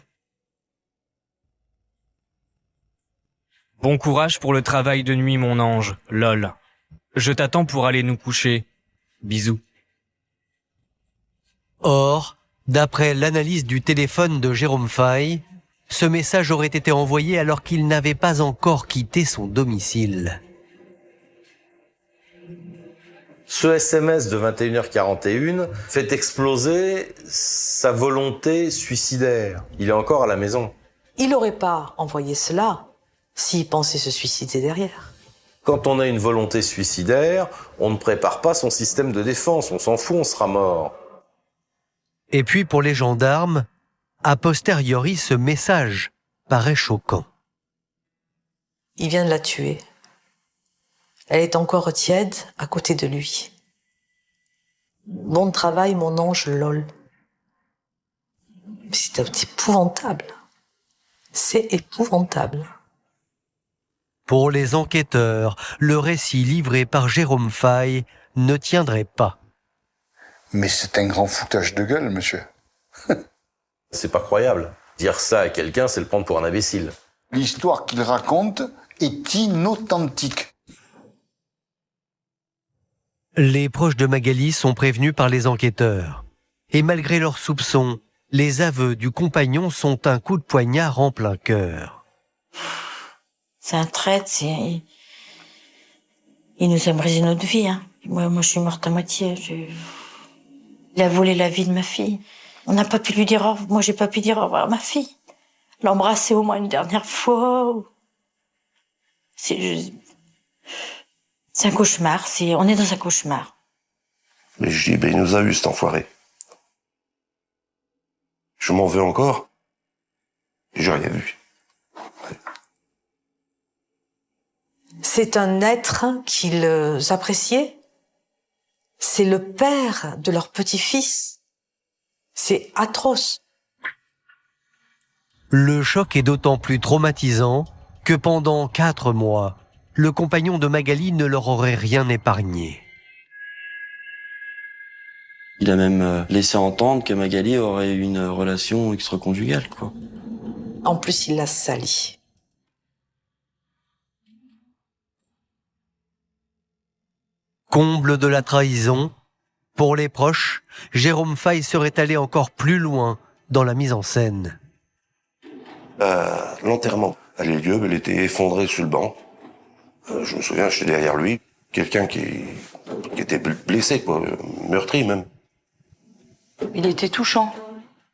Bon courage pour le travail de nuit, mon ange, lol. Je t'attends pour aller nous coucher. Bisous. Or, d'après l'analyse du téléphone de Jérôme Faille, ce message aurait été envoyé alors qu'il n'avait pas encore quitté son domicile. Ce SMS de 21h41 fait exploser sa volonté suicidaire. Il est encore à la maison. Il n'aurait pas envoyé cela s'il pensait se suicider derrière. Quand on a une volonté suicidaire, on ne prépare pas son système de défense. On s'en fout, on sera mort. Et puis pour les gendarmes, a posteriori ce message paraît choquant. Il vient de la tuer. Elle est encore tiède à côté de lui. Bon travail, mon ange, lol. C'est épouvantable. C'est épouvantable. Pour les enquêteurs, le récit livré par Jérôme Faille ne tiendrait pas. Mais c'est un grand foutage de gueule, monsieur. C'est pas croyable. Dire ça à quelqu'un, c'est le prendre pour un imbécile. L'histoire qu'il raconte est inauthentique. Les proches de Magali sont prévenus par les enquêteurs. Et malgré leurs soupçons, les aveux du compagnon sont un coup de poignard en plein cœur. C'est un traître, il nous a brisé notre vie. Hein. Moi, je suis morte à moitié. Il a volé la vie de ma fille. On n'a pas pu lui dire au revoir. Moi, j'ai pas pu dire au revoir à ma fille. L'embrasser au moins une dernière fois. C'est un cauchemar. On est dans un cauchemar. Mais je dis, il nous a eu cet enfoiré. Je m'en veux encore. Et j'ai rien vu. C'est un être qu'ils appréciaient. C'est le père de leur petit-fils. C'est atroce. Le choc est d'autant plus traumatisant que pendant 4 mois, le compagnon de Magali ne leur aurait rien épargné. Il a même laissé entendre que Magali aurait eu une relation extra-conjugale, quoi. En plus, il l'a sali. Comble de la trahison, pour les proches, Jérôme Faille serait allé encore plus loin dans la mise en scène. L'enterrement a eu lieu, elle était effondrée sur le banc. Je me souviens, j'étais derrière lui. Quelqu'un qui qui était blessé, quoi, meurtri même. Il était touchant.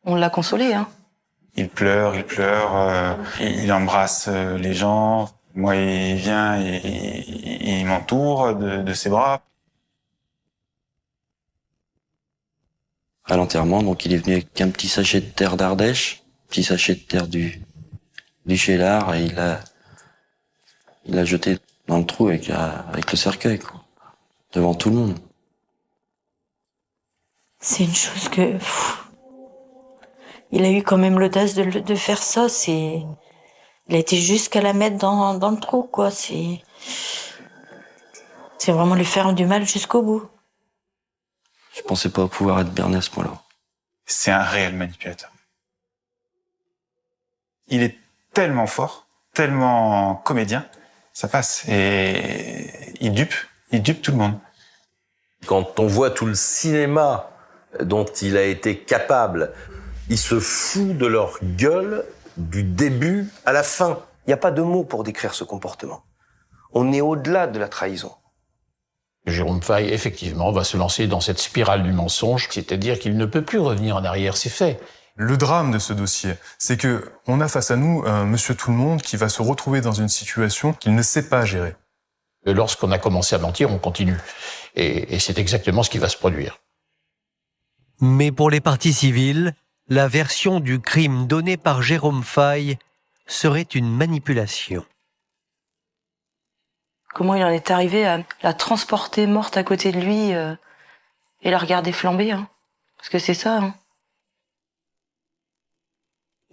On l'a consolé, hein. Il pleure, il embrasse les gens. Moi, il vient et il m'entoure de ses bras. À l'enterrement, donc il est venu avec un petit sachet de terre d'Ardèche, petit sachet de terre du Chélard, et il l'a jeté dans le trou avec le cercueil, quoi, devant tout le monde. C'est une chose que... Il a eu quand même l'audace de faire ça, il a été jusqu'à la mettre dans le trou, quoi, c'est vraiment lui faire du mal jusqu'au bout. Je pensais pas pouvoir être berné à ce point-là. C'est un réel manipulateur. Il est tellement fort, tellement comédien, ça passe, et il dupe tout le monde. Quand on voit tout le cinéma dont il a été capable, il se fout de leur gueule du début à la fin. Il n'y a pas de mots pour décrire ce comportement. On est au-delà de la trahison. Jérôme Faille, effectivement, va se lancer dans cette spirale du mensonge, c'est-à-dire qu'il ne peut plus revenir en arrière, c'est fait. Le drame de ce dossier, c'est que on a face à nous un monsieur tout-le-monde qui va se retrouver dans une situation qu'il ne sait pas gérer. Lorsqu'on a commencé à mentir, on continue. Et c'est exactement ce qui va se produire. Mais pour les parties civiles, la version du crime donnée par Jérôme Faille serait une manipulation. Comment il en est arrivé à la transporter morte à côté de lui et la regarder flamber, hein. Parce que c'est ça, hein.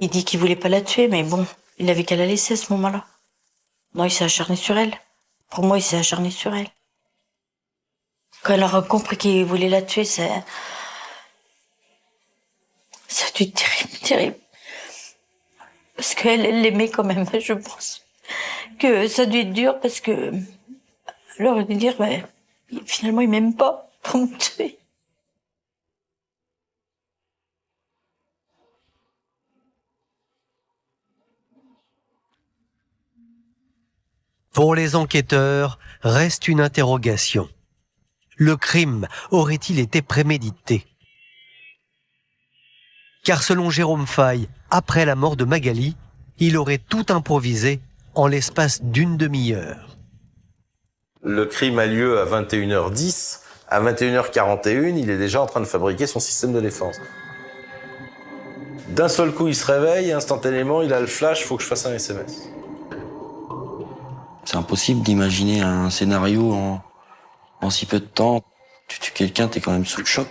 Il dit qu'il voulait pas la tuer, mais bon, il avait qu'à la laisser à ce moment-là. Non, il s'est acharné sur elle. Pour moi, il s'est acharné sur elle. Quand elle aura compris qu'il voulait la tuer, ça a dû être terrible, terrible. Parce qu'elle l'aimait quand même, je pense. Que ça a dû être dur parce que... Alors, de dire, finalement, il m'aime pas pour me tuer. Pour les enquêteurs, reste une interrogation. Le crime aurait-il été prémédité? Car selon Jérôme Faille, après la mort de Magali, il aurait tout improvisé en l'espace d'une demi-heure. Le crime a lieu à 21h10. À 21h41, il est déjà en train de fabriquer son système de défense. D'un seul coup, il se réveille et instantanément, il a le flash, faut que je fasse un SMS. C'est impossible d'imaginer un scénario en si peu de temps. Tu tues quelqu'un, t'es quand même sous le choc.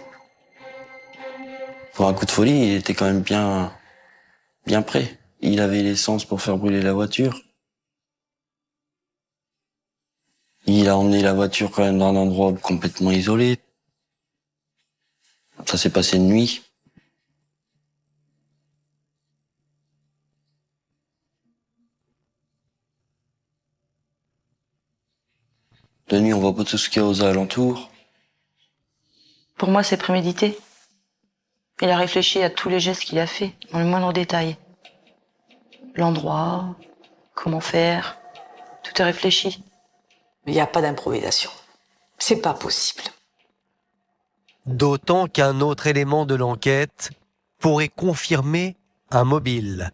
Pour un coup de folie, il était quand même bien prêt. Il avait l'essence pour faire brûler la voiture. Il a emmené la voiture quand même dans un endroit complètement isolé. Ça s'est passé de nuit. De nuit, on voit pas tout ce qu'il y a aux alentours. Pour moi, c'est prémédité. Il a réfléchi à tous les gestes qu'il a fait, dans le moindre détail. L'endroit, comment faire, tout est réfléchi. Il n'y a pas d'improvisation. C'est pas possible. D'autant qu'un autre élément de l'enquête pourrait confirmer un mobile.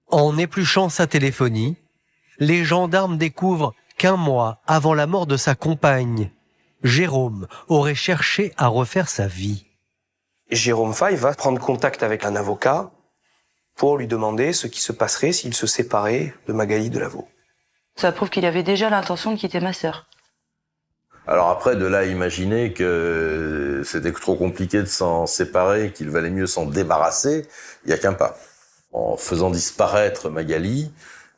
En épluchant sa téléphonie, les gendarmes découvrent qu'un mois avant la mort de sa compagne, Jérôme aurait cherché à refaire sa vie. Jérôme Faille va prendre contact avec un avocat pour lui demander ce qui se passerait s'il se séparait de Magali Delaveau. Ça prouve qu'il avait déjà l'intention de quitter ma sœur. Alors après, de là à imaginer que c'était trop compliqué de s'en séparer, qu'il valait mieux s'en débarrasser, il n'y a qu'un pas. En faisant disparaître Magali,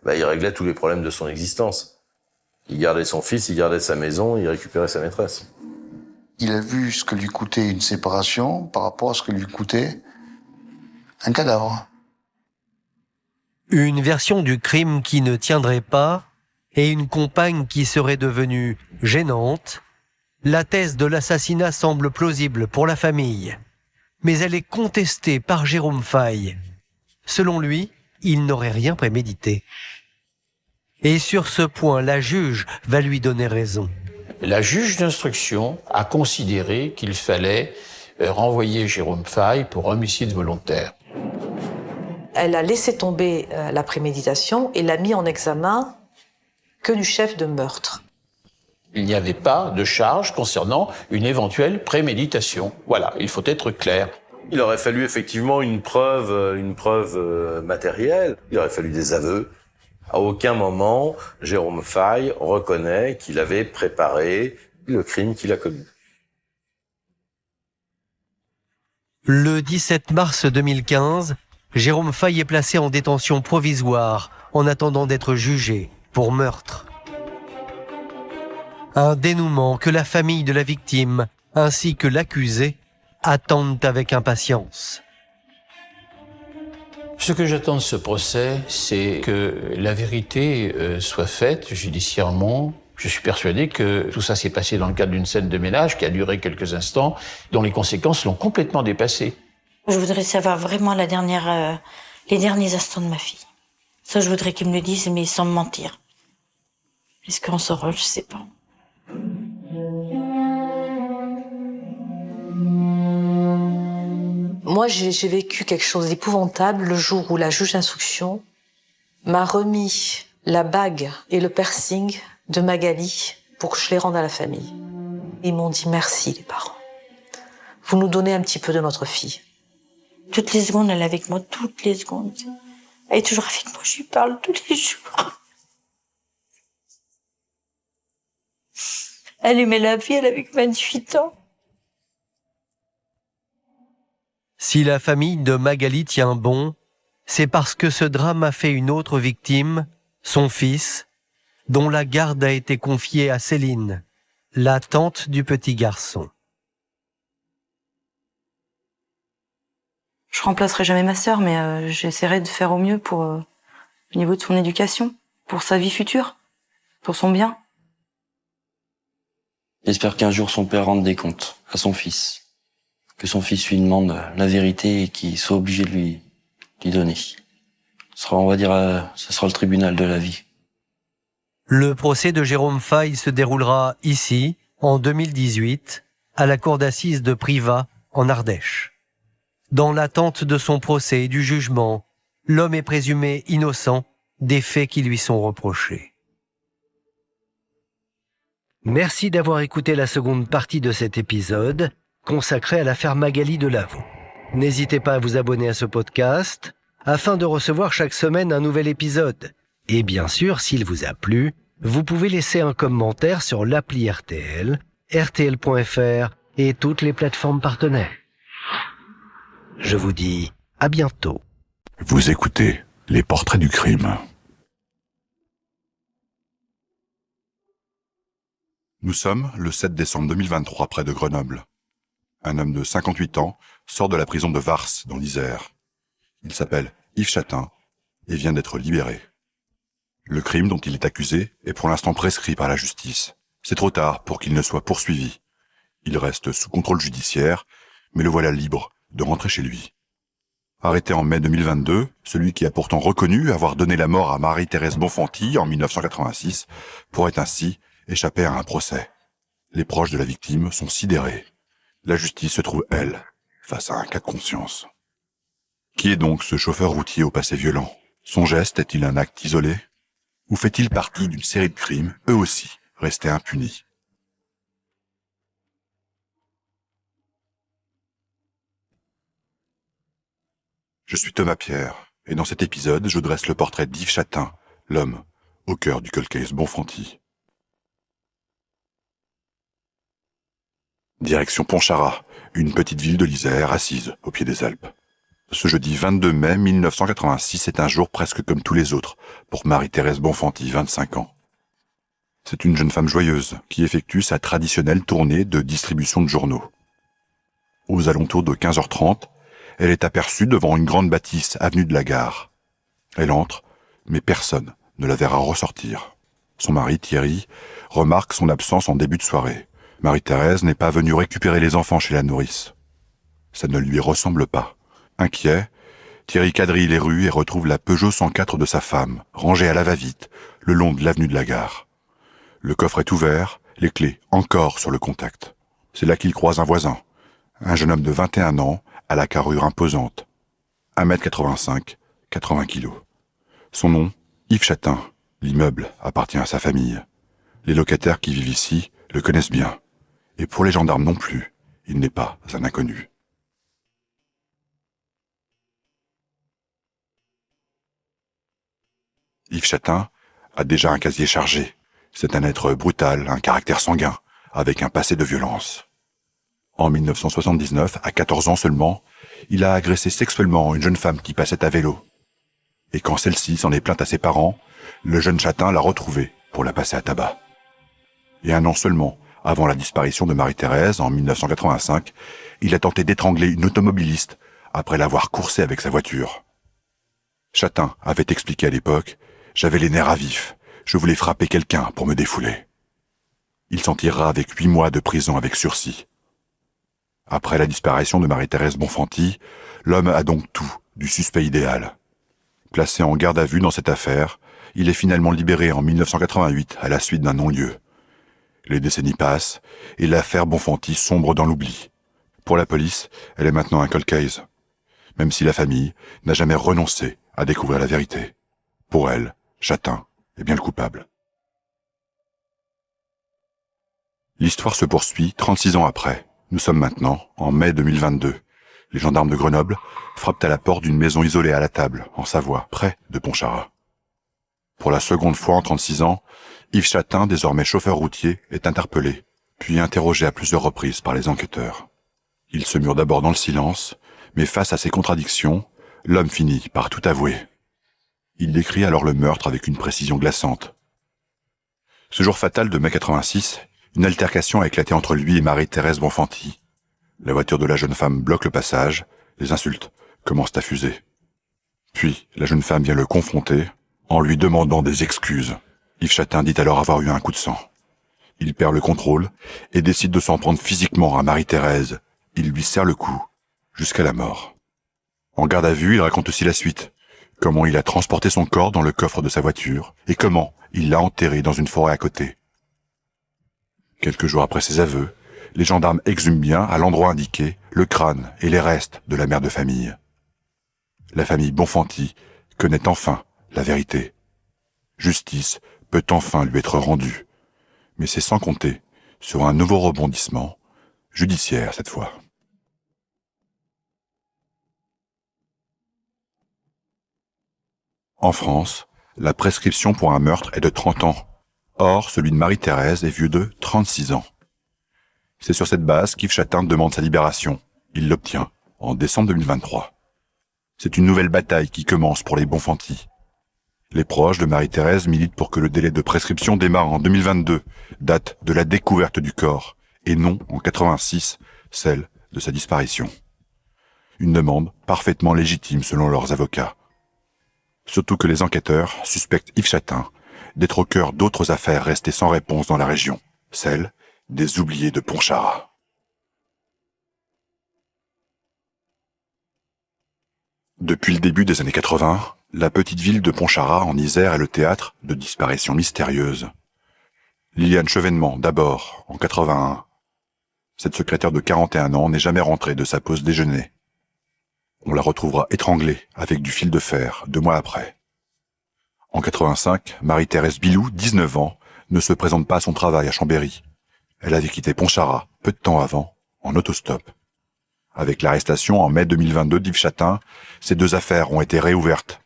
il réglait tous les problèmes de son existence. Il gardait son fils, il gardait sa maison, il récupérait sa maîtresse. Il a vu ce que lui coûtait une séparation par rapport à ce que lui coûtait un cadavre. Une version du crime qui ne tiendrait pas et une compagne qui serait devenue gênante. La thèse de l'assassinat semble plausible pour la famille, mais elle est contestée par Jérôme Faille. Selon lui, il n'aurait rien prémédité. Et sur ce point, la juge va lui donner raison. La juge d'instruction a considéré qu'il fallait renvoyer Jérôme Faille pour homicide volontaire. Elle a laissé tomber la préméditation et l'a mis en examen que du chef de meurtre. Il n'y avait pas de charge concernant une éventuelle préméditation. Voilà, il faut être clair. Il aurait fallu effectivement une preuve matérielle. Il aurait fallu des aveux. À aucun moment, Jérôme Faille reconnaît qu'il avait préparé le crime qu'il a commis. Le 17 mars 2015, Jérôme Faille est placé en détention provisoire en attendant d'être jugé pour meurtre. Un dénouement que la famille de la victime ainsi que l'accusé attendent avec impatience. Ce que j'attends de ce procès, c'est que la vérité soit faite judiciairement. Je suis persuadé que tout ça s'est passé dans le cadre d'une scène de ménage qui a duré quelques instants, dont les conséquences l'ont complètement dépassé. Je voudrais savoir vraiment les derniers instants de ma fille. Ça, je voudrais qu'ils me le disent, mais sans me mentir. Est-ce qu'on saura? Je sais pas. Moi, j'ai vécu quelque chose d'épouvantable le jour où la juge d'instruction m'a remis la bague et le piercing de Magali pour que je les rende à la famille. Ils m'ont dit merci, les parents. Vous nous donnez un petit peu de notre fille. Toutes les secondes, elle est avec moi, toutes les secondes. Elle est toujours avec moi, je lui parle tous les jours. Elle aimait la vie, elle avait 28 ans. Si la famille de Magali tient bon, c'est parce que ce drame a fait une autre victime, son fils, dont la garde a été confiée à Céline, la tante du petit garçon. Je remplacerai jamais ma sœur, mais j'essaierai de faire au mieux pour au niveau de son éducation, pour sa vie future, pour son bien. J'espère qu'un jour son père rende des comptes à son fils. Que son fils lui demande la vérité et qu'il soit obligé de lui donner. Ce sera le tribunal de la vie. Le procès de Jérôme Faille se déroulera ici, en 2018, à la cour d'assises de Privas, en Ardèche. Dans l'attente de son procès et du jugement, l'homme est présumé innocent des faits qui lui sont reprochés. Merci d'avoir écouté la seconde partie de cet épisode consacré à l'affaire Magali Delaveau. N'hésitez pas à vous abonner à ce podcast afin de recevoir chaque semaine un nouvel épisode. Et bien sûr, s'il vous a plu, vous pouvez laisser un commentaire sur l'appli RTL, rtl.fr et toutes les plateformes partenaires. Je vous dis à bientôt. Vous écoutez Les Portraits du crime. Nous sommes le 7 décembre 2023 près de Grenoble. Un homme de 58 ans sort de la prison de Vars dans l'Isère. Il s'appelle Yves Chatin et vient d'être libéré. Le crime dont il est accusé est pour l'instant prescrit par la justice. C'est trop tard pour qu'il ne soit poursuivi. Il reste sous contrôle judiciaire, mais le voilà libre de rentrer chez lui. Arrêté en mai 2022, celui qui a pourtant reconnu avoir donné la mort à Marie-Thérèse Bonfanti en 1986 pourrait ainsi échapper à un procès. Les proches de la victime sont sidérés. La justice se trouve, elle, face à un cas de conscience. Qui est donc ce chauffeur routier au passé violent? Son geste est-il un acte isolé? Ou fait-il partie d'une série de crimes, eux aussi, restés impunis? Je suis Thomas Pierre, et dans cet épisode, je dresse le portrait d'Yves Chatin, l'homme au cœur du cold case Bonfanti. Direction Pontcharrat, une petite ville de l'Isère assise au pied des Alpes. Ce jeudi 22 mai 1986 est un jour presque comme tous les autres pour Marie-Thérèse Bonfanti, 25 ans. C'est une jeune femme joyeuse qui effectue sa traditionnelle tournée de distribution de journaux. Aux alentours de 15h30, elle est aperçue devant une grande bâtisse avenue de la Gare. Elle entre, mais personne ne la verra ressortir. Son mari, Thierry, remarque son absence en début de soirée. Marie-Thérèse n'est pas venue récupérer les enfants chez la nourrice. Ça ne lui ressemble pas. Inquiet, Thierry quadrille les rues et retrouve la Peugeot 104 de sa femme, rangée à la va-vite, le long de l'avenue de la Gare. Le coffre est ouvert, les clés encore sur le contact. C'est là qu'il croise un voisin, un jeune homme de 21 ans, à la carrure imposante. 1m85, 80 kilos. Son nom, Yves Chatin. L'immeuble appartient à sa famille. Les locataires qui vivent ici le connaissent bien. Et pour les gendarmes non plus, il n'est pas un inconnu. Yves Chatin a déjà un casier chargé. C'est un être brutal, un caractère sanguin, avec un passé de violence. En 1979, à 14 ans seulement, il a agressé sexuellement une jeune femme qui passait à vélo. Et quand celle-ci s'en est plainte à ses parents, le jeune Chatin l'a retrouvée pour la passer à tabac. Et un an seulement, avant la disparition de Marie-Thérèse, en 1985, il a tenté d'étrangler une automobiliste après l'avoir coursée avec sa voiture. Chatin avait expliqué à l'époque « J'avais les nerfs à vif, je voulais frapper quelqu'un pour me défouler ». Il s'en tirera avec 8 mois de prison avec sursis. Après la disparition de Marie-Thérèse Bonfanti, l'homme a donc tout du suspect idéal. Placé en garde à vue dans cette affaire, il est finalement libéré en 1988 à la suite d'un non-lieu. Les décennies passent et l'affaire Bonfanti sombre dans l'oubli. Pour la police, elle est maintenant un cold case, même si la famille n'a jamais renoncé à découvrir la vérité. Pour elle, Chatin est bien le coupable. L'histoire se poursuit 36 ans après. Nous sommes maintenant en mai 2022. Les gendarmes de Grenoble frappent à la porte d'une maison isolée à la Table, en Savoie, près de Pontcharrat. Pour la seconde fois en 36 ans, Yves Chatin, désormais chauffeur routier, est interpellé, puis interrogé à plusieurs reprises par les enquêteurs. Il se mure d'abord dans le silence, mais face à ses contradictions, l'homme finit par tout avouer. Il décrit alors le meurtre avec une précision glaçante. Ce jour fatal de mai 86, une altercation a éclaté entre lui et Marie-Thérèse Bonfanti. La voiture de la jeune femme bloque le passage, les insultes commencent à fuser. Puis, la jeune femme vient le confronter en lui demandant des excuses. Yves Chatin dit alors avoir eu un coup de sang. Il perd le contrôle et décide de s'en prendre physiquement à Marie-Thérèse. Il lui serre le cou, jusqu'à la mort. En garde à vue, il raconte aussi la suite. Comment il a transporté son corps dans le coffre de sa voiture et comment il l'a enterré dans une forêt à côté. Quelques jours après ses aveux, les gendarmes exhument bien, à l'endroit indiqué, le crâne et les restes de la mère de famille. La famille Bonfanti connaît enfin la vérité. Justice peut enfin lui être rendue. Mais c'est sans compter sur un nouveau rebondissement, judiciaire cette fois. En France, la prescription pour un meurtre est de 30 ans. Or, celui de Marie-Thérèse est vieux de 36 ans. C'est sur cette base qu'Yves Chatin demande sa libération. Il l'obtient en décembre 2023. C'est une nouvelle bataille qui commence pour les Bonfanti. Les proches de Marie-Thérèse militent pour que le délai de prescription démarre en 2022, date de la découverte du corps, et non en 86, celle de sa disparition. Une demande parfaitement légitime selon leurs avocats. Surtout que les enquêteurs suspectent Yves Chatin d'être au cœur d'autres affaires restées sans réponse dans la région, celle des oubliés de Pontcharrat. Depuis le début des années 80, la petite ville de Pontcharrat en Isère est le théâtre de disparitions mystérieuses. Liliane Chevènement, d'abord, en 81. Cette secrétaire de 41 ans n'est jamais rentrée de sa pause déjeuner. On la retrouvera étranglée avec du fil de fer 2 mois après. En 85, Marie-Thérèse Bilou, 19 ans, ne se présente pas à son travail à Chambéry. Elle avait quitté Pontcharrat, peu de temps avant, en autostop. Avec l'arrestation en mai 2022 d'Yves Chatin, ces 2 affaires ont été réouvertes.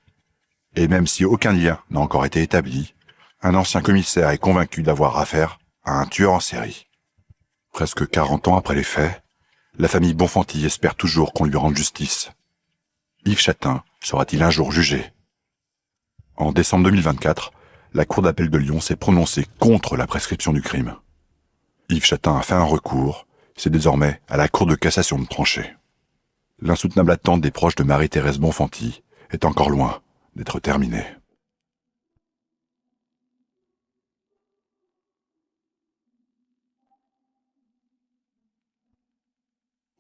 Et même si aucun lien n'a encore été établi, un ancien commissaire est convaincu d'avoir affaire à un tueur en série. Presque 40 ans après les faits, la famille Bonfanti espère toujours qu'on lui rende justice. Yves Chatin sera-t-il un jour jugé ? En décembre 2024, la Cour d'appel de Lyon s'est prononcée contre la prescription du crime. Yves Chatin a fait un recours, c'est désormais à la Cour de cassation de trancher. L'insoutenable attente des proches de Marie-Thérèse Bonfanti est encore loin d'être terminée.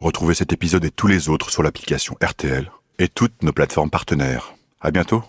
Retrouvez cet épisode et tous les autres sur l'application RTL et toutes nos plateformes partenaires. À bientôt!